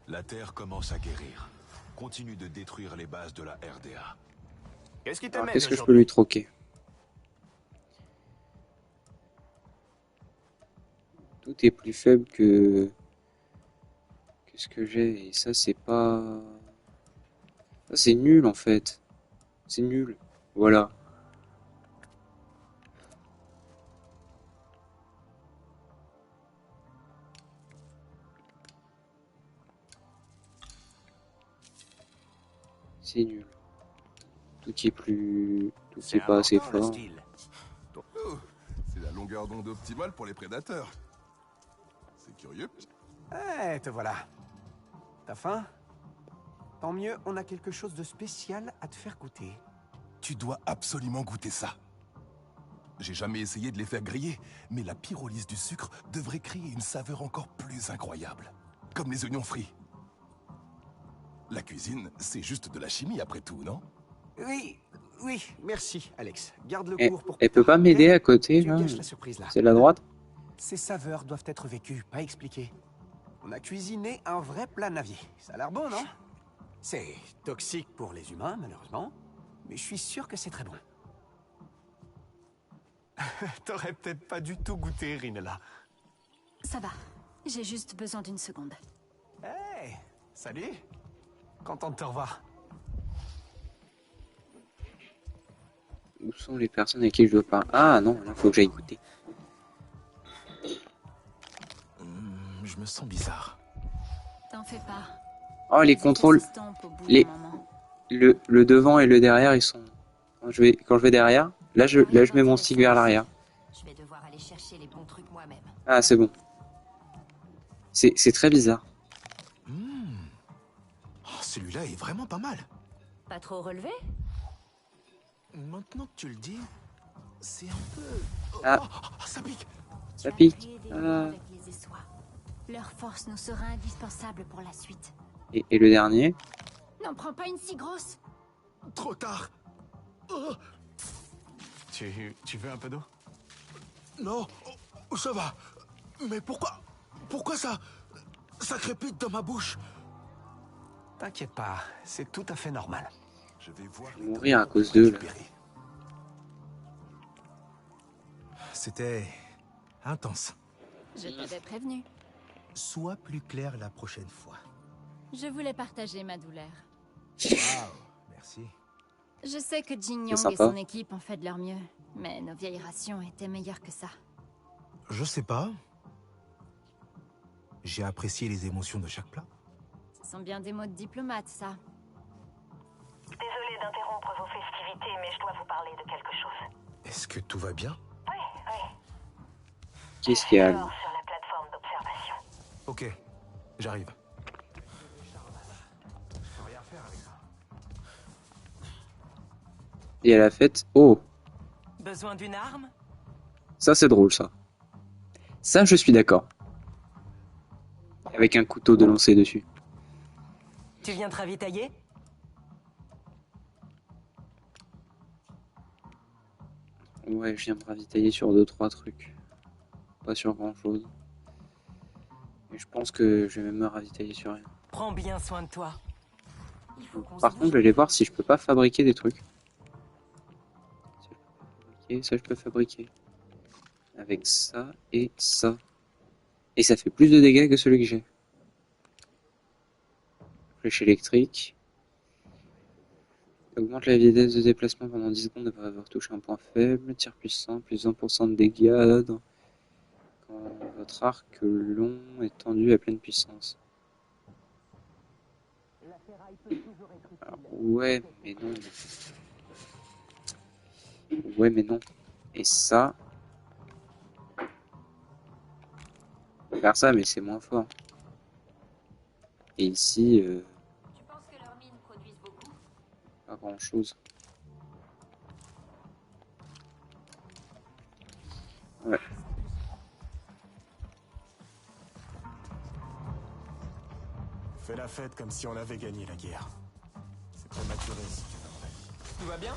La Terre commence à guérir. Continue de détruire les bases de la RDA. Qu'est-ce qui Alors, t'amène qu'est-ce que je peux aujourd'hui? lui troquer? Tout est plus faible que... Qu'est-ce que j'ai? Et ça, c'est pas... Ça, c'est nul, en fait. C'est nul. Voilà. C'est nul. Tout qui est plus... Tout qui est pas assez fort. Oh, c'est la longueur d'onde optimale pour les prédateurs. C'est curieux. Eh, te voilà. T'as faim? Tant mieux, on a quelque chose de spécial à te faire goûter. Tu dois absolument goûter ça. J'ai jamais essayé de les faire griller, mais la pyrolyse du sucre devrait créer une saveur encore plus incroyable. Comme les oignons frits. La cuisine, c'est juste de la chimie après tout, non? Oui, oui, merci, Alex. Garde le Elle, cours pour... elle peut pas m'aider à côté, Tu là? gâches la surprise, là. C'est la droite? Ces saveurs doivent être vécues, pas expliquées. On a cuisiné un vrai plat navier. Ça a l'air bon, non? C'est toxique pour les humains, malheureusement. Mais je suis sûr que c'est très bon. T'aurais peut-être pas du tout goûté, Rinella. Ça va. J'ai juste besoin d'une seconde. Hey, salut. Content de te revoir. Où sont les personnes avec qui je dois parler? Ah non, là, faut que j'aille goûter. Je me sens bizarre. T'en fais pas. Oh, les contrôles. Les... Le devant et le derrière, ils sont... Quand je vais derrière, là je mets mon stick vers l'arrière. Je vais devoir aller chercher les bons trucs moi-même. Ah, c'est bon. C'est très bizarre. Oh, celui-là est vraiment pas mal. Pas trop relevé? Maintenant que tu le dis, c'est un peu... Ah. Oh, ça pique. Ça pique. Avec les essoirs. Leur force nous sera indispensable pour la suite. Et le dernier? N'en prends pas une si grosse. Trop tard. Oh. Tu veux un peu d'eau? Non, ça va. Mais pourquoi ça crépite dans ma bouche? T'inquiète pas, c'est tout à fait normal. Je vais voir. Je vais mourir à cause d'eux, là. C'était intense. Je t'avais prévenu. Sois plus clair la prochaine fois. Je voulais partager ma douleur. Waouh, merci. Je sais que Jin C'est Yong et sympa. son équipe ont fait de leur mieux, mais nos vieilles rations étaient meilleures que ça. Je sais pas. J'ai apprécié les émotions de chaque plat. Ce sont bien des mots de diplomate, ça. Désolé d'interrompre vos festivités, mais je dois vous parler de quelque chose. Est-ce que tout va bien? Oui. Qu'est-ce qu'il y a là? Sur la plateforme d'observation. Ok, j'arrive. Et elle a fait... Oh, Besoin d'une arme? ça c'est drôle ça. Ça je suis d'accord. Avec un couteau de lancer dessus. Tu viens te ravitailler? Ouais, je viens me ravitailler sur 2-3 trucs. Pas sur grand chose. Mais je pense que je vais même me ravitailler sur rien. Prends bien soin de toi. Par contre, je vais aller voir si je peux pas fabriquer des trucs. Ça je peux fabriquer. Avec ça et ça. Et ça fait plus de dégâts que celui que j'ai. Flèche électrique. Augmente la vitesse de déplacement pendant 10 secondes après avoir touché un point faible. Tir puissant, plus 1% de dégâts quand votre arc long est tendu à pleine puissance. Alors, ouais, mais non. Ouais, mais non. Et ça... On peut faire ça, mais c'est moins fort. Et ici... Tu penses que leurs mines produisent beaucoup? Pas grand chose. Ouais. Fais la fête comme si on avait gagné la guerre. C'est prématuré si tu veux. Tout va bien?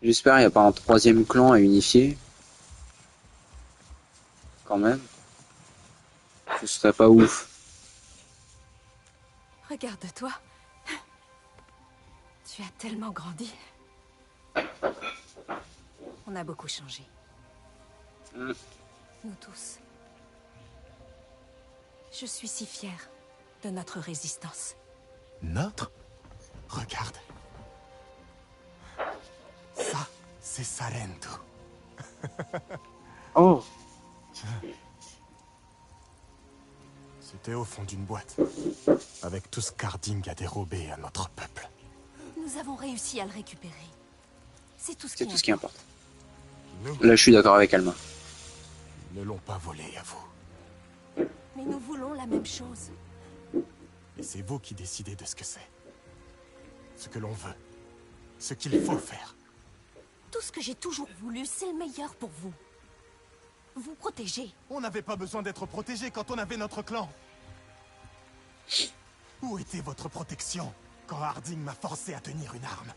J'espère qu'il n'y a pas un troisième clan à unifier. Quand même. Ce serait pas ouf. Regarde-toi. Tu as tellement grandi. On a beaucoup changé. Nous tous. Je suis si fière de notre résistance. Notre? Regarde. Ça, c'est Salento. Oh! C'était au fond d'une boîte. Avec tout ce qu'Harding a dérobé à notre peuple. Nous avons réussi à le récupérer. C'est tout ce C'est qui tout ce qui importe. Nous Là, je suis d'accord avec Alma. ne l'ont pas volé à vous. Mais nous voulons la même chose. Et c'est vous qui décidez de ce que c'est. Ce que l'on veut. Ce qu'il faut faire. Tout ce que j'ai toujours voulu, c'est le meilleur pour vous. Vous protéger. On n'avait pas besoin d'être protégé quand on avait notre clan. Où était votre protection quand Harding m'a forcé à tenir une arme?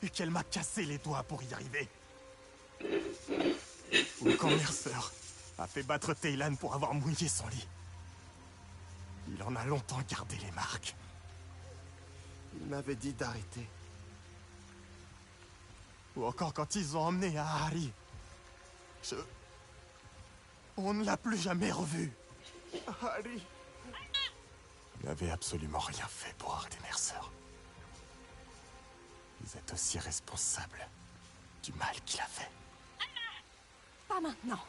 Et qu'elle m'a cassé les doigts pour y arriver? Ou quand Mercer a fait battre Taylan pour avoir mouillé son lit? Il en a longtemps gardé les marques. Il m'avait dit d'arrêter. Ou encore quand ils ont emmené à Harry. On ne l'a plus jamais revu. Harry n'avait absolument rien fait pour Hard et Mercer. Vous êtes aussi responsable du mal qu'il a fait. Pas maintenant.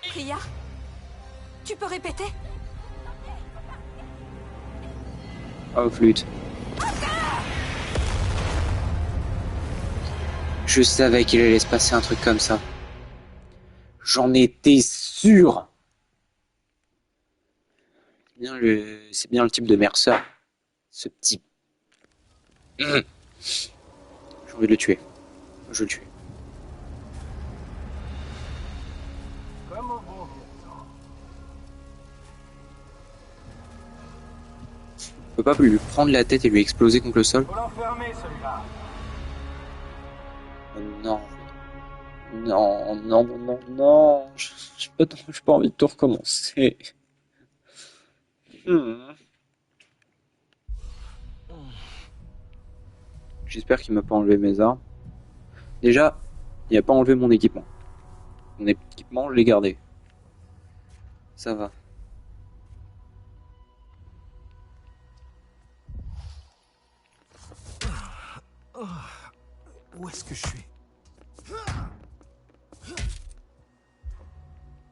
Priya, tu peux répéter? Oh, flûte. Je savais qu'il allait se passer un truc comme ça. J'en étais sûr. C'est bien le type de Mercer. Ce type. J'ai envie de le tuer. Je vais le tuer. Je peux pas plus lui prendre la tête et lui exploser contre le sol. Faut l'enfermer, celui-là. Non. Non, non, non, non. J'ai pas envie de tout recommencer. J'espère qu'il m'a pas enlevé mes armes. Déjà, il a pas enlevé mon équipement. Mon équipement, je l'ai gardé. Ça va. Où est-ce que je suis?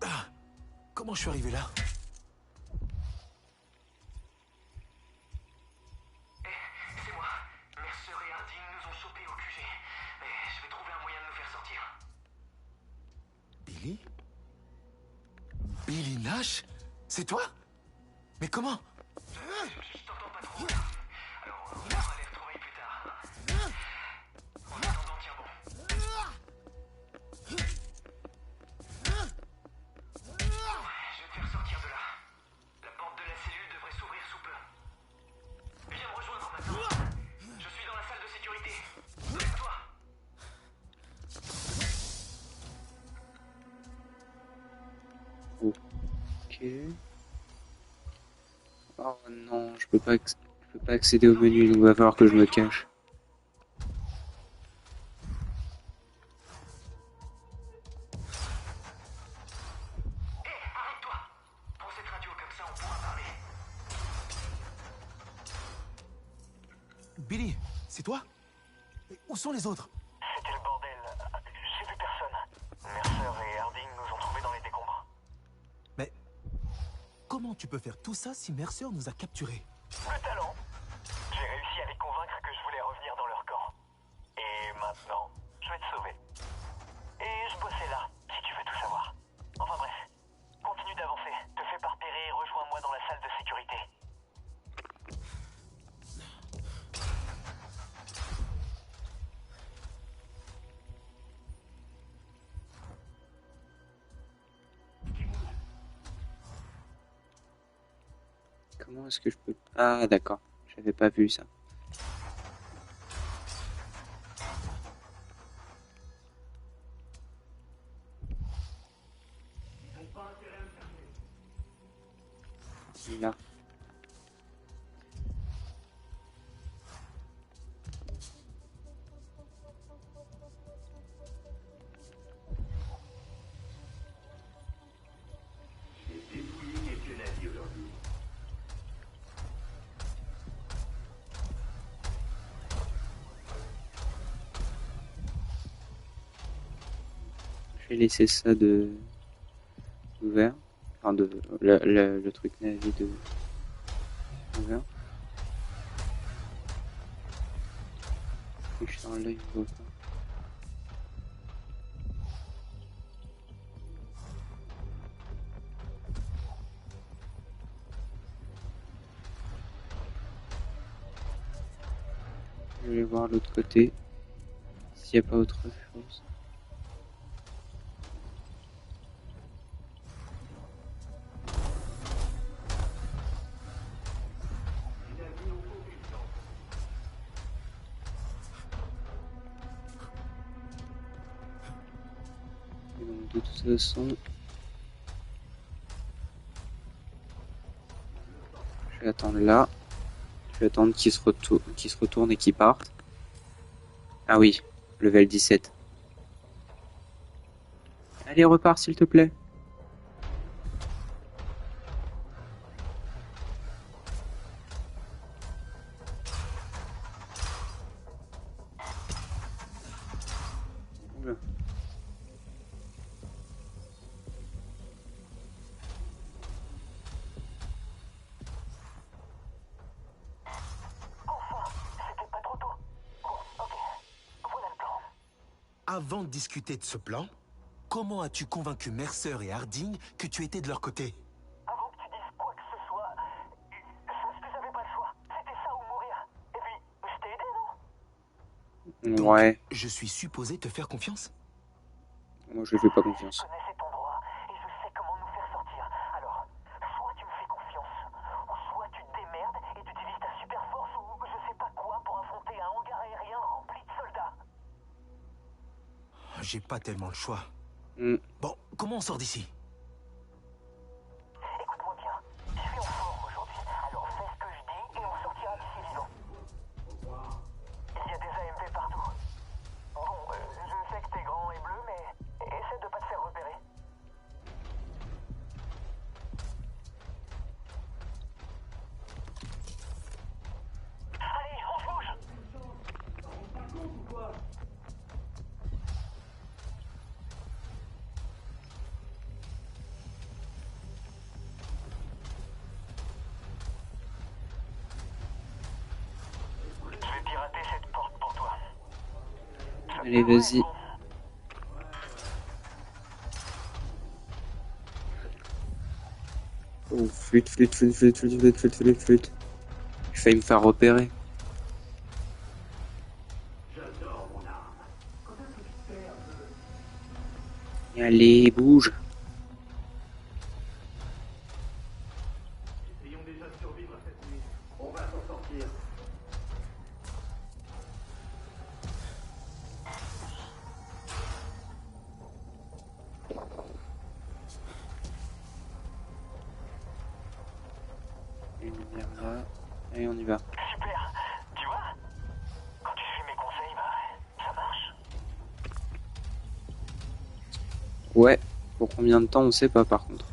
Ah, comment je suis arrivé là? C'est moi. Mercer et Harding nous ont chopés au QG. Mais je vais trouver un moyen de nous faire sortir. Billy? Billy Nash? C'est toi? Mais comment? Je t'entends pas trop. Alors, on va les retrouver plus tard. En attendant, tiens bon. Je vais te faire sortir de là. La porte de la cellule devrait s'ouvrir sous peu. Viens me rejoindre maintenant. Je suis dans la salle de sécurité. Lève-toi. Ok. Oh non, je peux pas accéder au menu, donc il va falloir que je me cache. Arrête-toi. Prends cette radio, comme ça on pourra parler. Billy, c'est toi? Mais où sont les autres? C'était le bordel. J'ai vu personne. Mercer et Harding nous ont trouvés dans les décombres. Mais comment tu peux faire tout ça si Mercer nous a capturés? Le talent. J'ai réussi à les convaincre que je voulais revenir dans leur camp. Et maintenant, je vais te sauver. Et je bossais là, si tu veux tout savoir. Enfin bref, continue d'avancer. Te fais pas repérer et rejoins-moi dans la salle de sécurité. Comment est-ce que je peux... Ah d'accord, j'avais pas vu ça. Là. Je vais laisser ça de ouvert, enfin de le truc navi de ouvert. Et je suis en live, je vois pas. Je vais voir l'autre côté s'il n'y a pas autre chose. Donc, de toute façon, je vais attendre là. Je vais attendre qu'il se retourne et qu'il parte. Ah oui, level 17. Allez, repars s'il te plaît. Oula. Avant de discuter de ce plan, comment as-tu convaincu Mercer et Harding que tu étais de leur côté? Avant que tu dises quoi que ce soit, sache que j'avais pas le choix. C'était ça ou mourir. Et puis, je t'ai aidé, non? Donc, Ouais, je suis supposé te faire confiance? moi je fais pas confiance. Je connaissais ton droit et je sais comment nous faire sortir. Alors, soit tu me fais confiance, ou soit tu te démerdes et tu utilises ta super force ou je sais pas quoi pour affronter un hangar aérien rempli de soldats. J'ai pas tellement le choix. Mm. Bon, comment on sort d'ici? Écoute-moi bien, je suis en forme aujourd'hui, alors fais ce que je dis et on sortira d'ici vivant. Il y a des AMP partout. Bon, je sais que t'es grand et bleu, mais essaie de pas te faire repérer. Allez, on bouge! Allez, vas-y. Oh, flûte. J'ai failli me faire repérer. Allez, bouge. Une lumière là. Allez, on y va. Super. Tu vois, quand tu suis mes conseils, bah, ça marche. Ouais. Pour combien de temps, on sait pas par contre.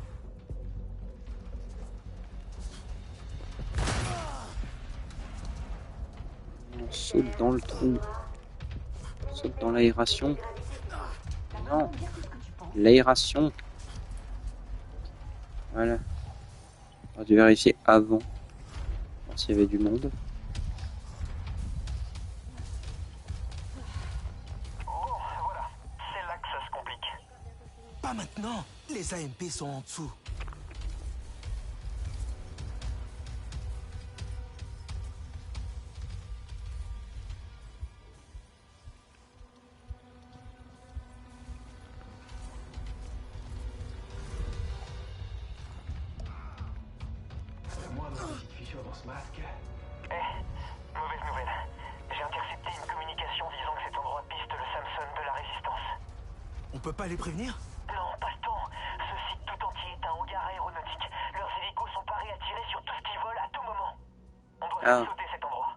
On saute dans le trou. On saute dans l'aération. Non. L'aération. Voilà. On a dû vérifier avant. Voir s'il y avait du monde. Bon, voilà. C'est là que ça se complique. Pas maintenant. Les AMP sont en dessous. Mauvaise nouvelle. J'ai intercepté une communication disant que cet endroit piste le Samson de la Résistance. On peut pas les prévenir? Non, pas le temps. Ce site tout entier est un hangar aéronautique. Leurs hélicos sont parés à tirer sur tout ce qui vole à tout moment. On doit sauter cet endroit.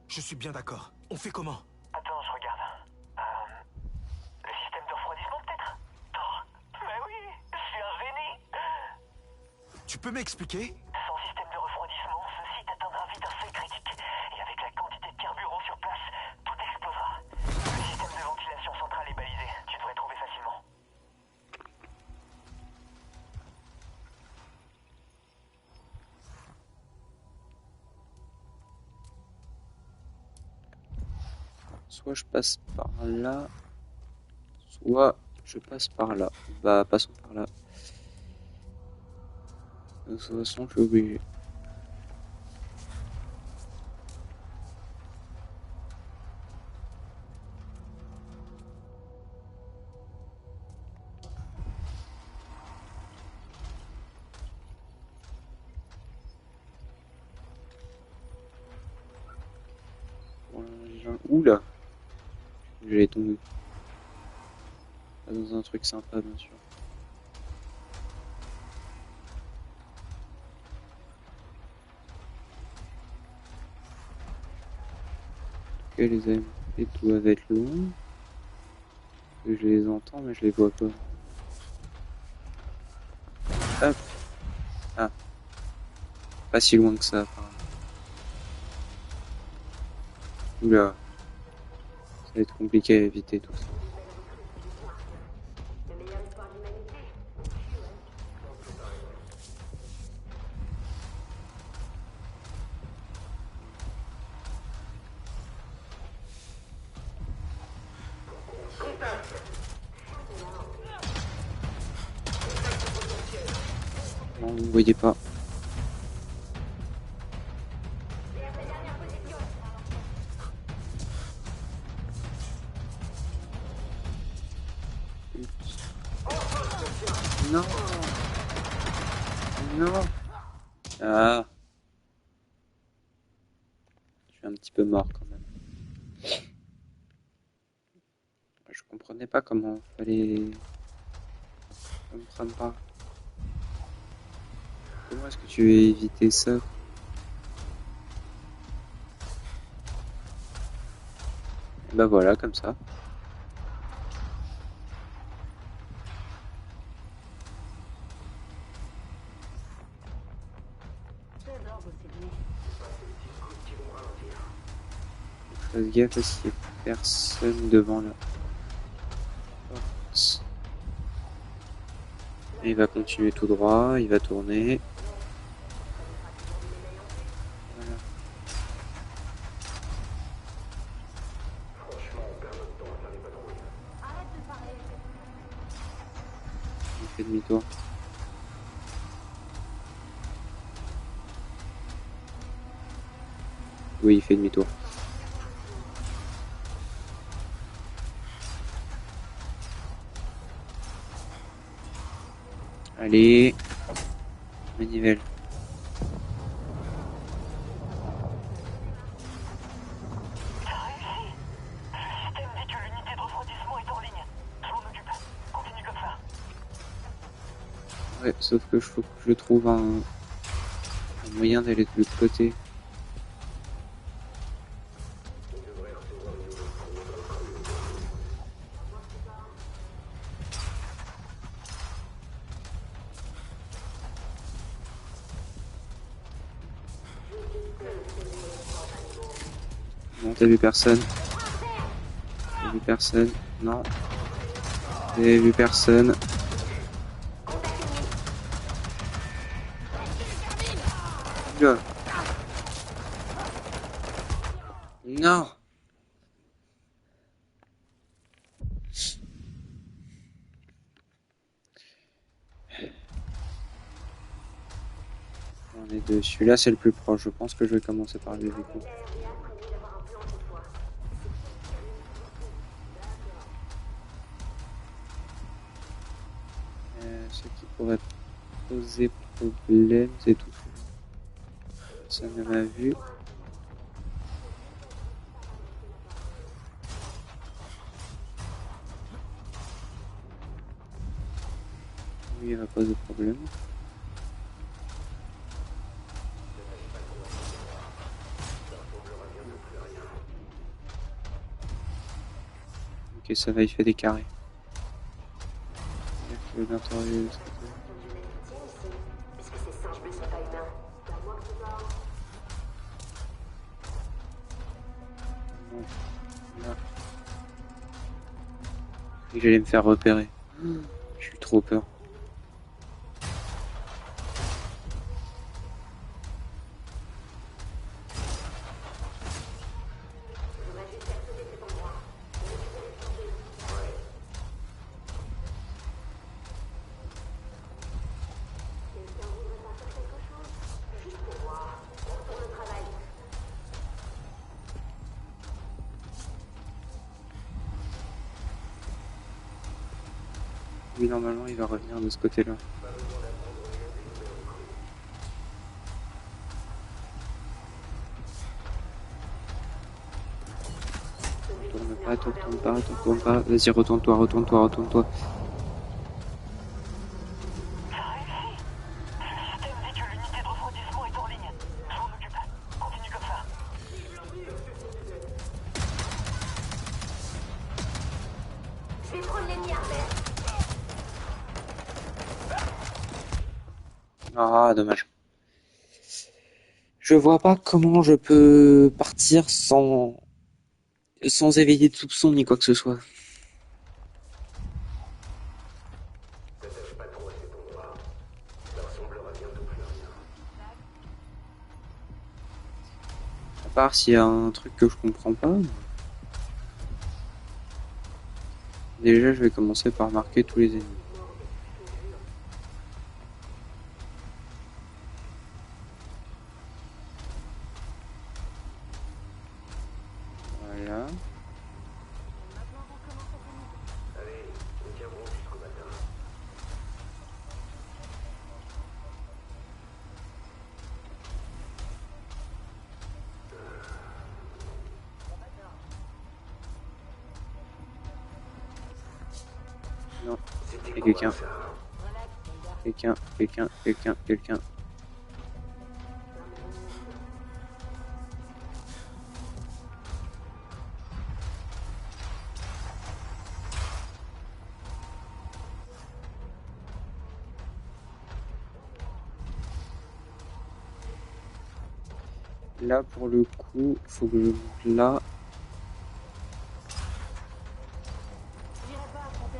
Je suis bien d'accord. On fait comment? Attends, je regarde. Le système de refroidissement peut-être? Oh, mais oui, je suis un génie. Tu peux m'expliquer? Sans système de refroidissement, ce site atteindra vite un seuil critique. Et avec la quantité de carburant sur place, tout explosera. Le système de ventilation centrale est balisé. Tu devrais trouver facilement. Soit je passe par là, soit je passe par là. Bah, passons par là. De toute façon, je suis obligé. Oula, j'ai tombé. Pas dans un truc sympa, bien sûr. Ok, les AMP doivent être longs. Je les entends, mais je les vois pas. Hop. Ah. Pas si loin que ça, apparemment. Oula. Ça va être compliqué à éviter tout ça. Non, vous ne voyez pas. Non. Non. Ah. Je suis un petit peu mort quand même. Je comprenais pas comment fallait... Je comprends pas. Comment est-ce que tu veux éviter ça? Et bah voilà, comme ça. Fasse gaffe s'il n'y a personne devant la porte. Et il va continuer tout droit, il va tourner. Voilà. fait demi-tour. Oui, il fait demi-tour. Allez, manivelle. Ouais, sauf que faut que je trouve un moyen d'aller de l'autre côté. Non, t'as vu personne. T'as vu personne. Non. T'as vu personne. Là. Non. On est deux. Celui-là, c'est le plus proche. Je pense que je vais commencer par lui, du coup. Ce qui pourrait poser problème, c'est tout. Ça ne m'a vu. Oui, il va poser problème. Ok, ça va, il fait des carrés. Je vais bien travailler de ce côté. Là. Et j'allais me faire repérer. J'ai eu trop peur. Oui, normalement, il va revenir de ce côté-là. Retourne pas. Vas-y, retourne-toi. Ah, dommage. Je vois pas comment je peux partir sans éveiller de soupçon ni quoi que ce soit. À part s'il y a un truc que je comprends pas. Déjà, je vais commencer par marquer tous les ennemis. Voilà. Non, il y a quelqu'un. Là, pour le coup, faut que je monte là.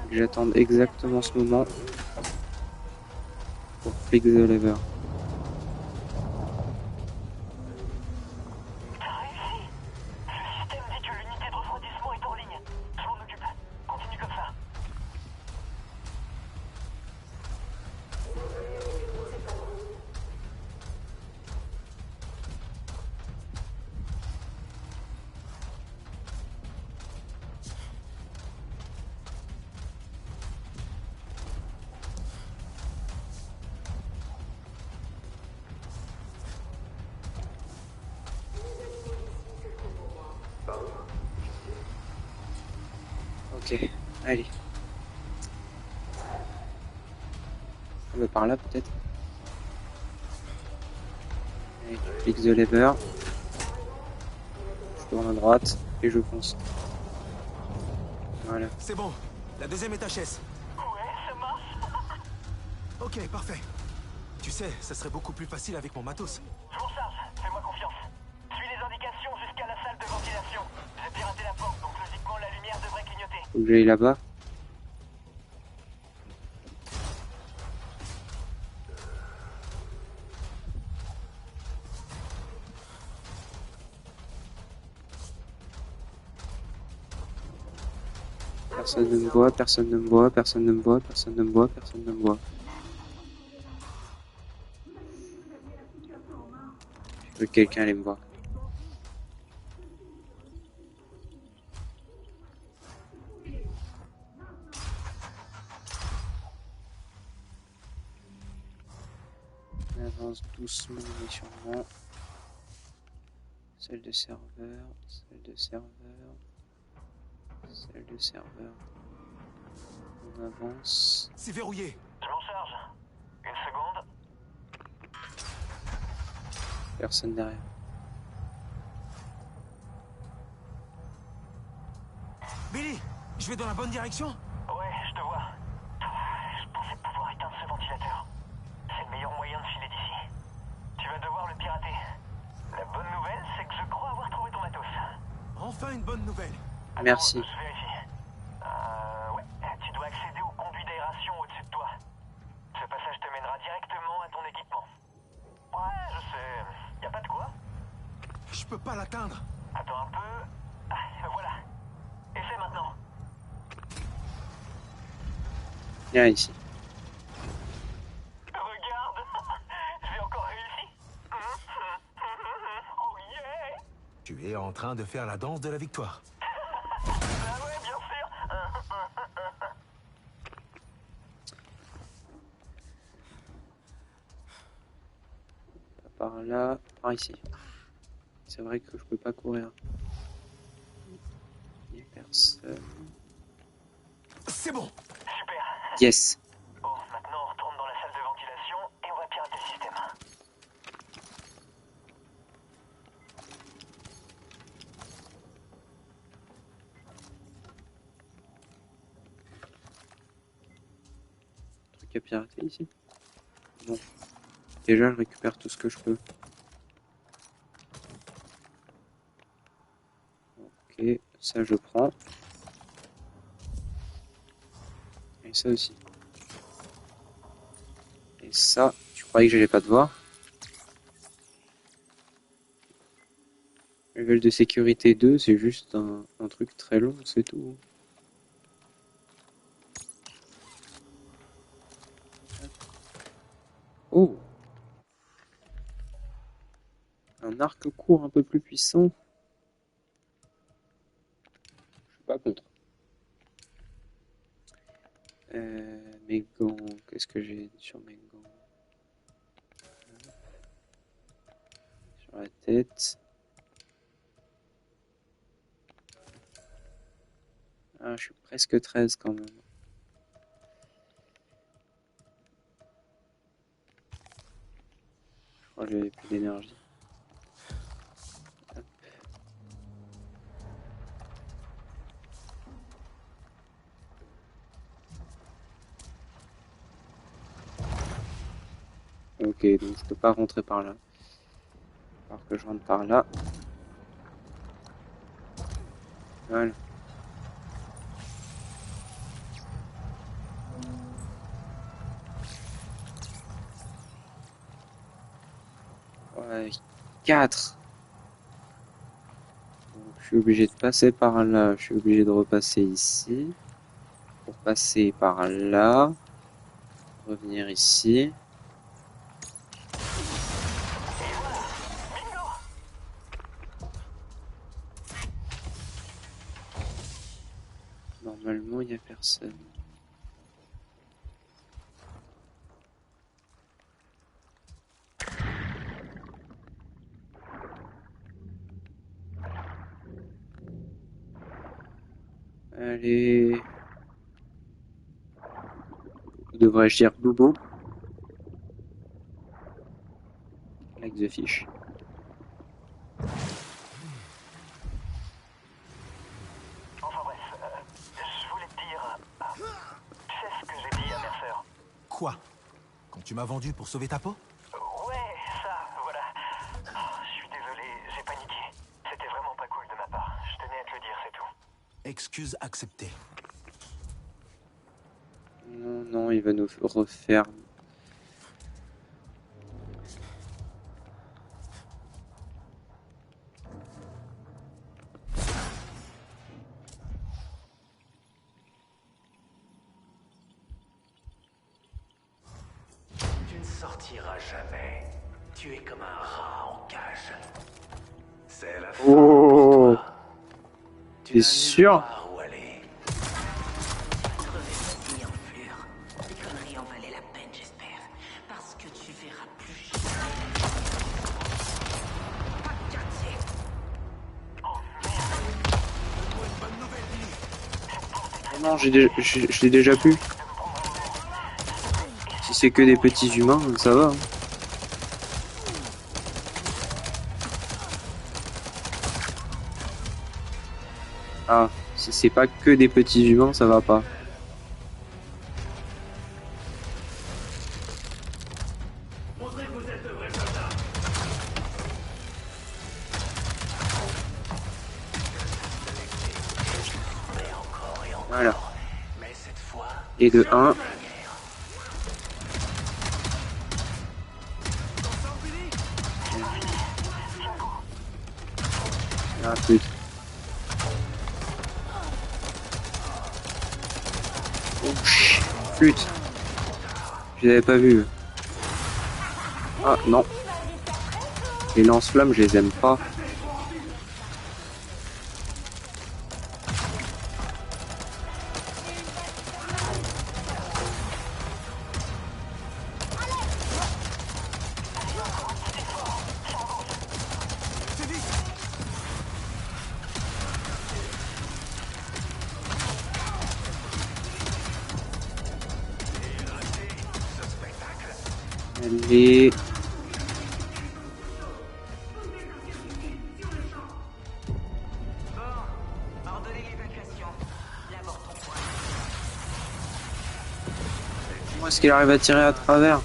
Que j'attende exactement ce moment pour flick the lever. Ok, allez. On va par là peut-être. Allez, je clique the lever. Je tourne à droite et je fonce. Voilà. C'est bon. La deuxième est HS. Ouais, ça marche. Ok, parfait. Tu sais, ça serait beaucoup plus facile avec mon matos. Je m'en charge, fais-moi confiance. Suis les indications jusqu'à la salle de ventilation. J'ai piraté la porte, donc logiquement la lumière devrait clignoter. Faut que j'aille là-bas. Personne ne me voit, personne ne me voit, personne ne me voit, personne ne me voit, personne ne me voit. Je veux que quelqu'un allait me voir. On avance doucement mais sûrement. Salle de serveur, salle de serveur, salle de serveur. On avance. C'est verrouillé. Je m'en charge. Une seconde. Personne derrière. Billy, je vais dans la bonne direction? Ouais, je te vois. Je pensais pouvoir éteindre ce ventilateur. C'est le meilleur moyen de filer d'ici. Tu vas devoir le pirater. La bonne nouvelle, c'est que je crois avoir trouvé ton matos. Enfin une bonne nouvelle. Merci. Je vérifie. Ouais, tu dois accéder au conduit d'aération au-dessus de toi. Ce passage te mènera directement à ton équipement. Ouais, je sais. Y a pas de quoi. Je peux pas l'atteindre. Attends un peu. Ah, voilà. Essaie maintenant. Viens ici. Regarde. J'ai encore réussi. Oh yeah. Tu es en train de faire la danse de la victoire. Ah ouais, bien sûr. Par là, par ici. C'est vrai que je peux pas courir. Il y a personne. C'est bon. Super. Yes. Bon, maintenant on retourne dans la salle de ventilation et on va pirater le système. Truc à pirater ici. Bon. Déjà, je récupère tout ce que je peux. Ok, ça je prends. Et ça aussi. Et ça, tu croyais que j'allais pas te voir? Level de sécurité 2, c'est juste un truc très long, c'est tout. Oh! Un arc court un peu plus puissant. Je suis pas contre. Mes gants, qu'est-ce que j'ai sur mes gants? Sur la tête. Ah, je suis presque 13 quand même. Je crois que j'avais plus d'énergie. Ok, donc je peux pas rentrer par là. Alors que je rentre par là. Voilà. Ouais, 4. Donc, je suis obligé de passer par là. Je suis obligé de repasser ici. Pour passer par là. Revenir ici. Normalement, il n'y a personne. Allez. Ou devrais-je dire Bobo? Like the fish. Enfin bref, je voulais te dire... tu sais ce que j'ai dit à Mercer? Quoi? Quand tu m'as vendu pour sauver ta peau? Ouais, ça, voilà. Oh, je suis désolé, j'ai paniqué. C'était vraiment pas cool de ma part. Je tenais à te le dire, c'est tout. Excuse acceptée. Non, non, il va nous refaire. Tu ne sortiras jamais. Tu es comme un rat en cage. C'est la fin Oh, pour toi. t'es sûr? Où aller? Crever ici en enflure. Tes conneries en valaient la peine, j'espère. Parce que tu verras plus jamais. Pas de quartier. Non, je l'ai déjà pu. Si c'est que des petits humains, ça va. Ah, si c'est pas que des petits humains, ça va pas. Montrez que vous êtes de vrais soldats. Voilà. Mais cette fois, Et de 1. Ah putain. Oh, flûte. Je l'avais pas vu. Ah non. Les lance-flammes, je les aime pas. Allez. Comment est-ce qu'il arrive à tirer à travers?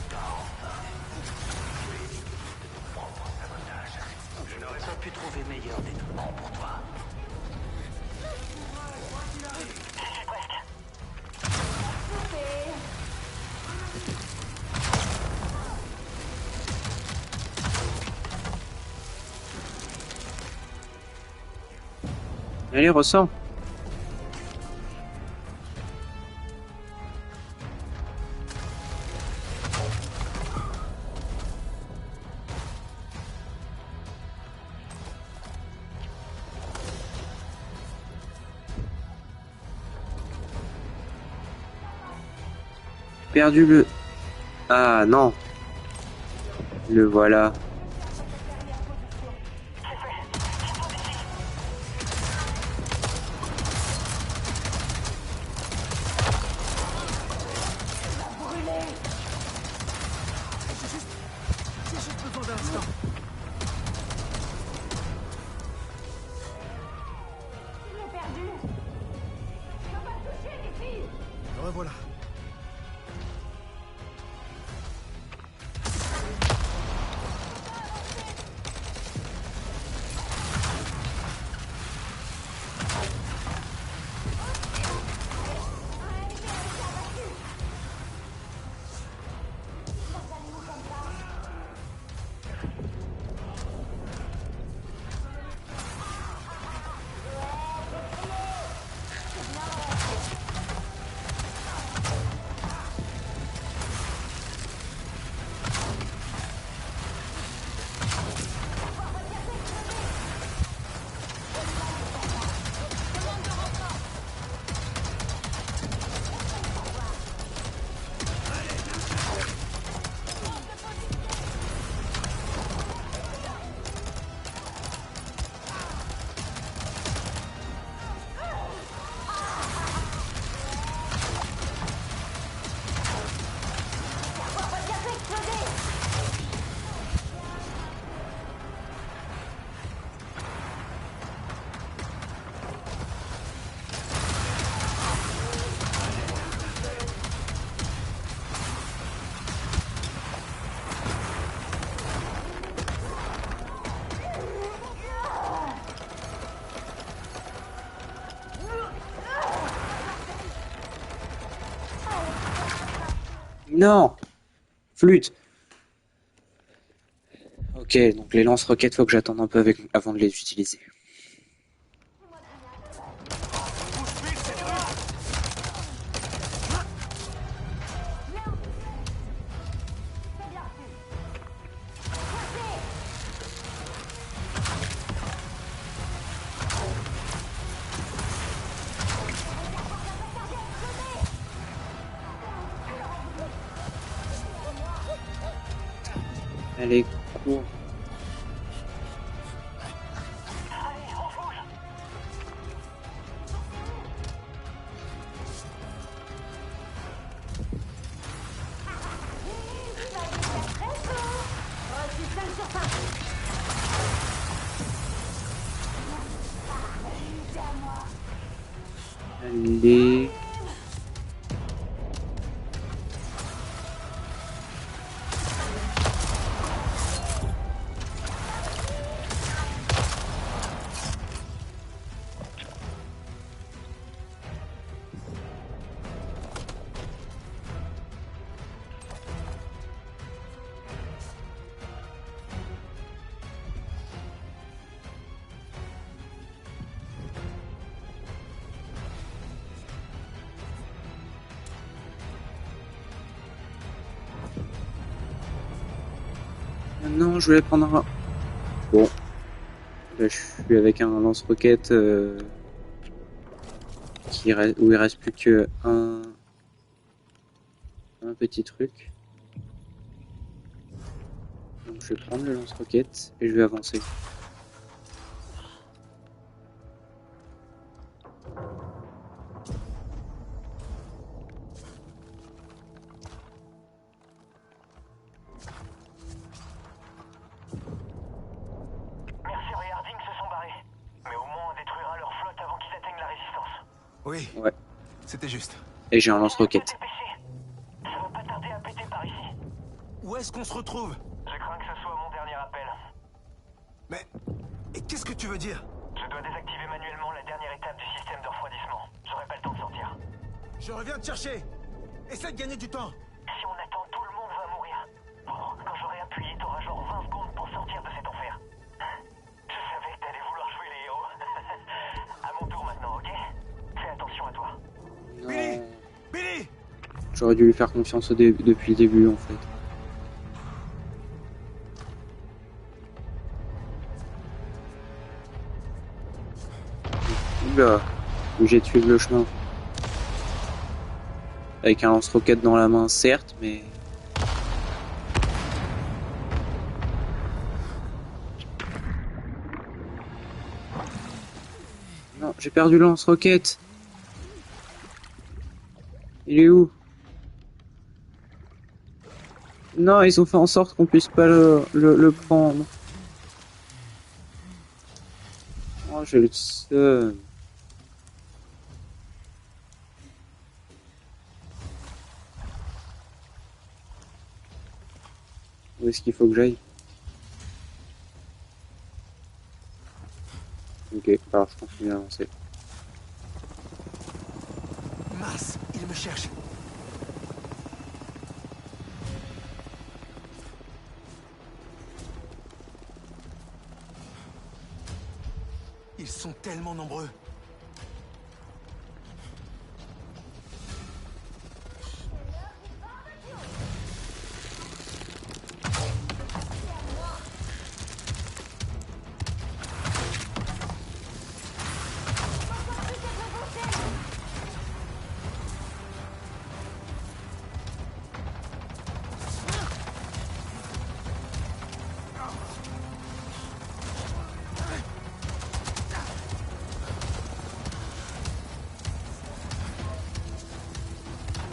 je n'aurais pas pu trouver meilleur dénouement pour toi. Allez, ressors. Perdu le... Ah non. Le voilà. J'ai juste besoin d'un instant. Je l'ai perdu. Tu vas pas me toucher, les filles. Le revoilà. Non! Flûte! Ok, donc les lance-roquettes, faut que j'attende un peu avant de les utiliser. Allez, cours. Allez. Non, je voulais prendre un... Bon. Là, je suis avec un lance-roquette où il reste plus que un petit truc. Donc je vais prendre le lance-roquette et je vais avancer. Mercer et Harding se sont barrés. Mais au moins on détruira leur flotte avant qu'ils atteignent la résistance. Oui. Ouais. C'était juste. Et j'ai un lance-roquette. Ça va pas tarder à péter par ici. Où est-ce qu'on se retrouve? Je crains que ce soit mon dernier appel. Mais... Et qu'est-ce que tu veux dire? Je dois désactiver manuellement la dernière étape du système de refroidissement. J'aurai pas le temps de sortir. Je reviens te chercher. Essaie de gagner du temps. Si on attend, tout le monde va mourir. Bon, quand j'aurai appuyé, t'auras genre 20 secondes pour sortir de cet enfer. Je savais que t'allais vouloir jouer les héros. À mon tour maintenant, ok? Fais attention à toi. Non. Billy! J'aurais dû lui faire confiance depuis le début en fait. Oula, obligé de suivre le chemin. Avec un lance-roquette dans la main, certes, mais... Non, j'ai perdu le lance-roquette. Il est où? Non, ils ont fait en sorte qu'on puisse pas le prendre. Oh, j'ai le seum. Où est-ce qu'il faut que j'aille? Ok, alors je continue à avancer. Mars, il me cherche. Ils sont tellement nombreux.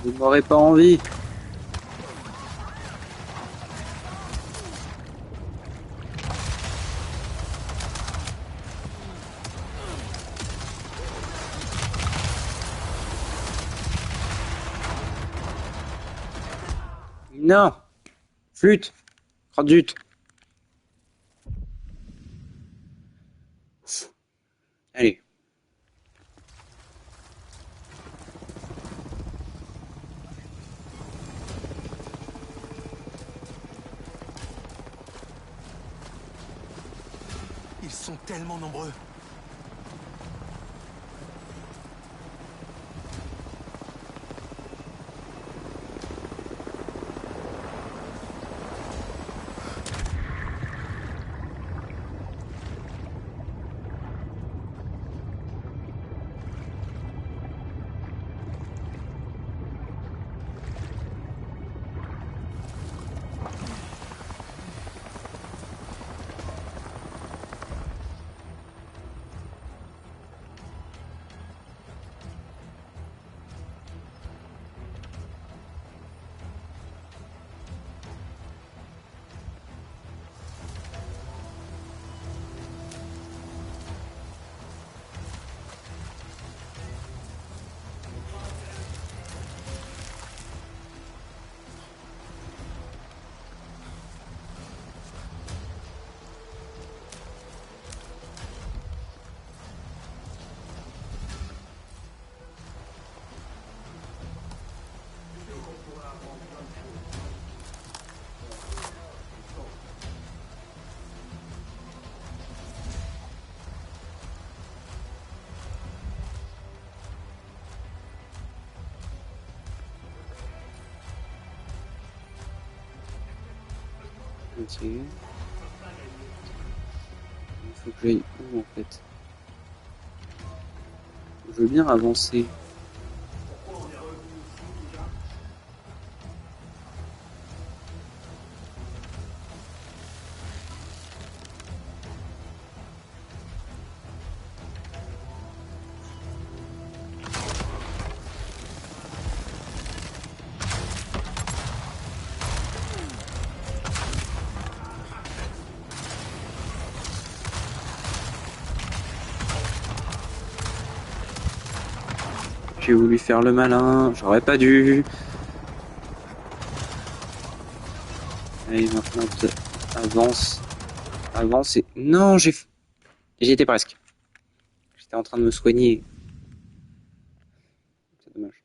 Vous m'aurez pas envie. Non. Flûte. Oh, zut. Allez. sont tellement nombreux. Ok. Il faut que j'aille où en fait? Je veux bien avancer. J'ai voulu faire le malin, j'aurais pas dû. Allez, maintenant, avance. Avance et... Non, j'y étais presque. J'étais en train de me soigner. C'est dommage.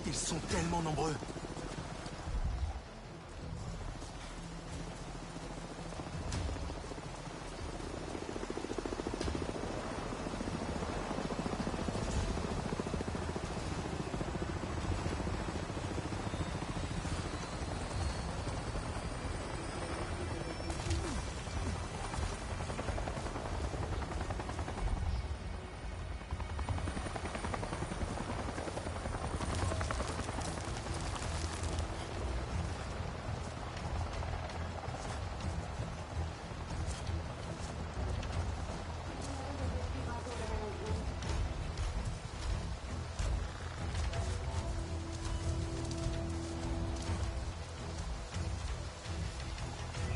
Ils sont tellement nombreux.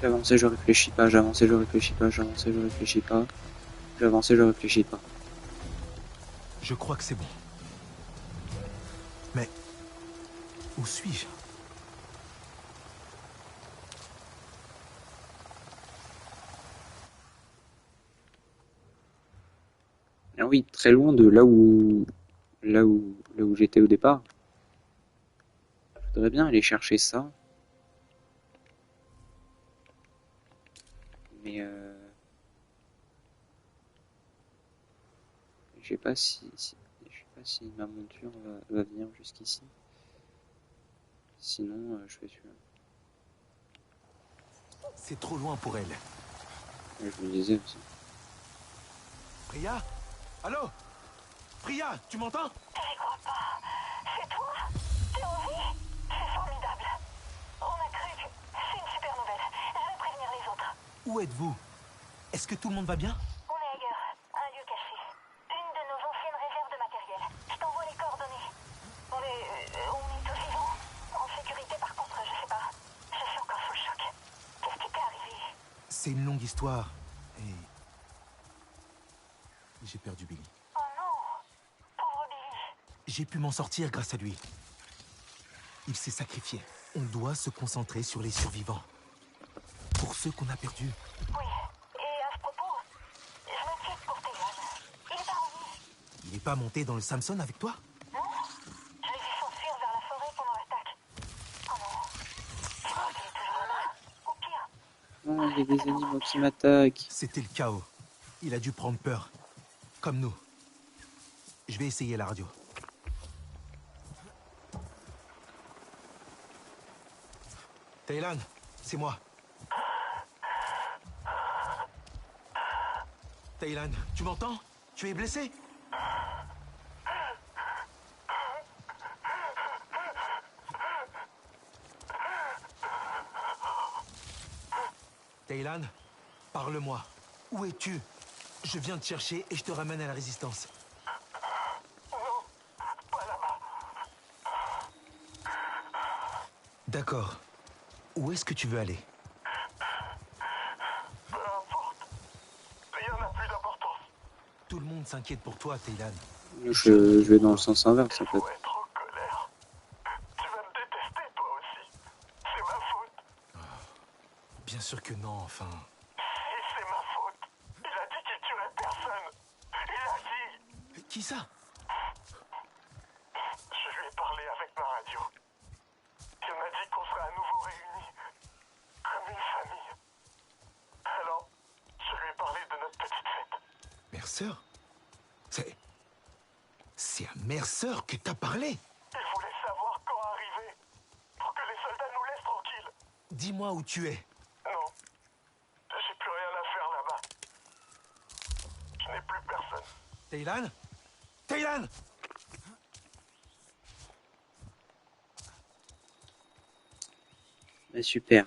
J'avance et je réfléchis pas, j'avance et je réfléchis pas, j'avance et je réfléchis pas. J'avance et je réfléchis pas. Je crois que c'est bon. Mais où suis-je? Ah oui, très loin de là où j'étais au départ. Je voudrais bien aller chercher ça. Mais je sais pas si ma monture va venir jusqu'ici. Sinon, je vais tuer. C'est trop loin pour elle. Ouais, je me disais aussi. Priya? Allô? Priya, tu m'entends? J'y crois pas. C'est toi? T'es en vie? C'est formidable. On a cru que... C'est une super nouvelle. Je vais prévenir les autres. Où êtes-vous? Est-ce que tout le monde va bien? On est ailleurs. Un lieu caché. Une de nos anciennes réserves de matériel. Je t'envoie les coordonnées. On est tous vivants. En sécurité par contre, je sais pas. Je suis encore sous le choc. Qu'est-ce qui t'est arrivé? C'est une longue histoire. Et... j'ai perdu Billy. Oh non! Pauvre Billy. J'ai pu m'en sortir grâce à lui. Il s'est sacrifié. On doit se concentrer sur les survivants. Pour ceux qu'on a perdus. Oui. Et à ce propos, je m'inquiète pour Thélan. Il est pas revenu. Il n'est pas monté dans le Samson avec toi? y a des animaux qui m'attaquent. C'était le chaos. Il a dû prendre peur. Comme nous. Je vais essayer la radio. Taylan, c'est moi. Taylan, tu m'entends? Tu es blessé? Taylan, parle-moi. Où es-tu? Je viens te chercher et je te ramène à la résistance. D'accord. Où est-ce que tu veux aller? Peu importe. Rien n'a plus d'importance. Tout le monde s'inquiète pour toi, Taylan. Je vais dans le sens inverse en fait. Faut être en colère. Tu vas me détester toi aussi. C'est ma faute. Bien sûr que non, enfin... Et c'est ma faute. Il a dit qu'il tuerait personne. Il a dit. Qui ça? Je lui ai parlé avec ma radio. Il m'a dit qu'on serait à nouveau réunis. Comme une famille. Alors, je lui ai parlé de notre petite fête. Mercer? C'est à Mercer que t'as parlé? Il voulait savoir quand arriver. Pour que les soldats nous laissent tranquilles. Dis-moi où tu es. Non. J'ai plus rien à faire là-bas. Je n'ai plus personne. Taylan? Taylan! Bah, super.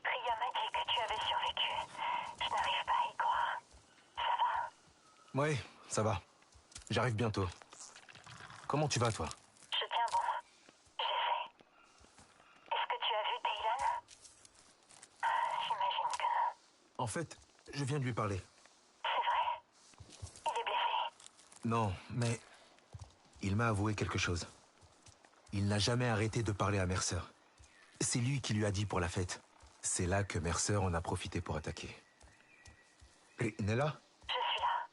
Ria m'a dit que tu avais survécu. Je n'arrive pas à y croire. Ça va? Ouais, ça va. J'arrive bientôt. Comment tu vas, toi? Je tiens bon. J'essaie. Est-ce que tu as vu Taylan? J'imagine que non. En fait, je viens de lui parler. C'est vrai? Il est blessé? Non, mais... il m'a avoué quelque chose. Il n'a jamais arrêté de parler à Mercer. C'est lui qui lui a dit pour la fête. C'est là que Mercer en a profité pour attaquer. Nella? Je suis là.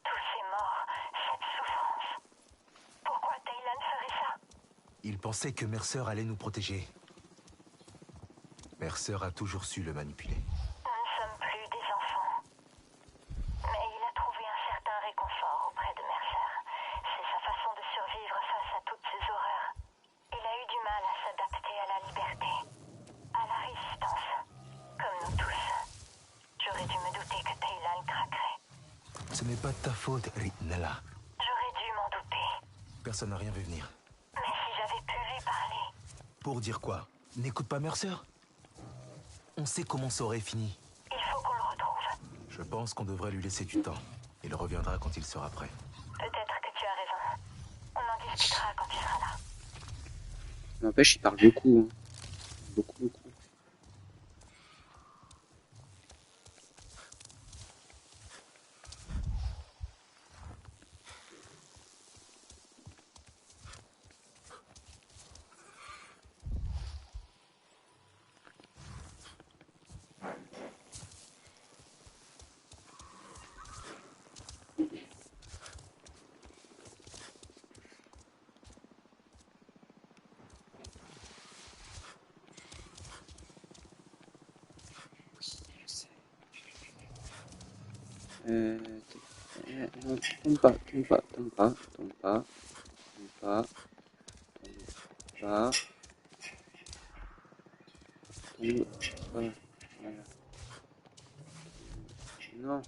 Tous ces morts, cette souffrance. Pourquoi Taylan ferait ça? Il pensait que Mercer allait nous protéger. Mercer a toujours su le manipuler. Nous ne sommes plus des enfants. Mais il a trouvé un certain réconfort auprès de Mercer. C'est sa façon de survivre face à toutes ces horreurs. Il a eu du mal à s'adapter à la liberté, à la résistance, comme nous tous. J'aurais dû me douter que Taylan craquerait. Ce n'est pas de ta faute, Nella. J'aurais dû m'en douter. Personne n'a rien vu venir. Mais si j'avais pu lui parler... Pour dire quoi? N'écoute pas Mercer? On sait comment ça aurait fini. Il faut qu'on le retrouve. Je pense qu'on devrait lui laisser du temps. Il reviendra quand il sera prêt. Peut-être que tu as raison. On en discutera quand tu seras là. N'empêche, il parle beaucoup. Hein. Beaucoup. Non, tombe pas. Voilà. Non.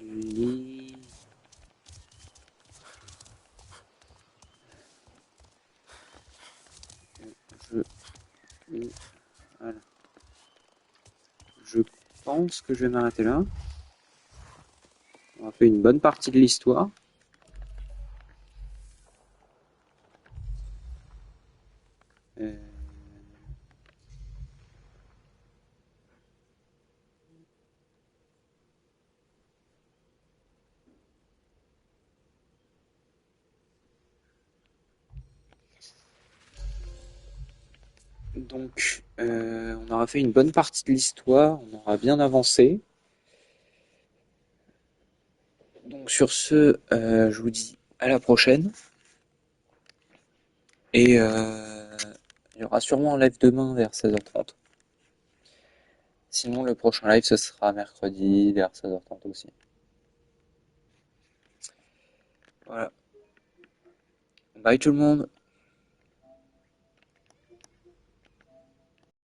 Lit. Voilà. Je pense que je vais m'arrêter là. On a fait une bonne partie de l'histoire. Donc, on aura fait une bonne partie de l'histoire, on aura bien avancé. Donc sur ce, je vous dis à la prochaine. Et il y aura sûrement un live demain vers 16h30. Sinon, le prochain live, ce sera mercredi vers 16h30 aussi. Voilà. Bye tout le monde.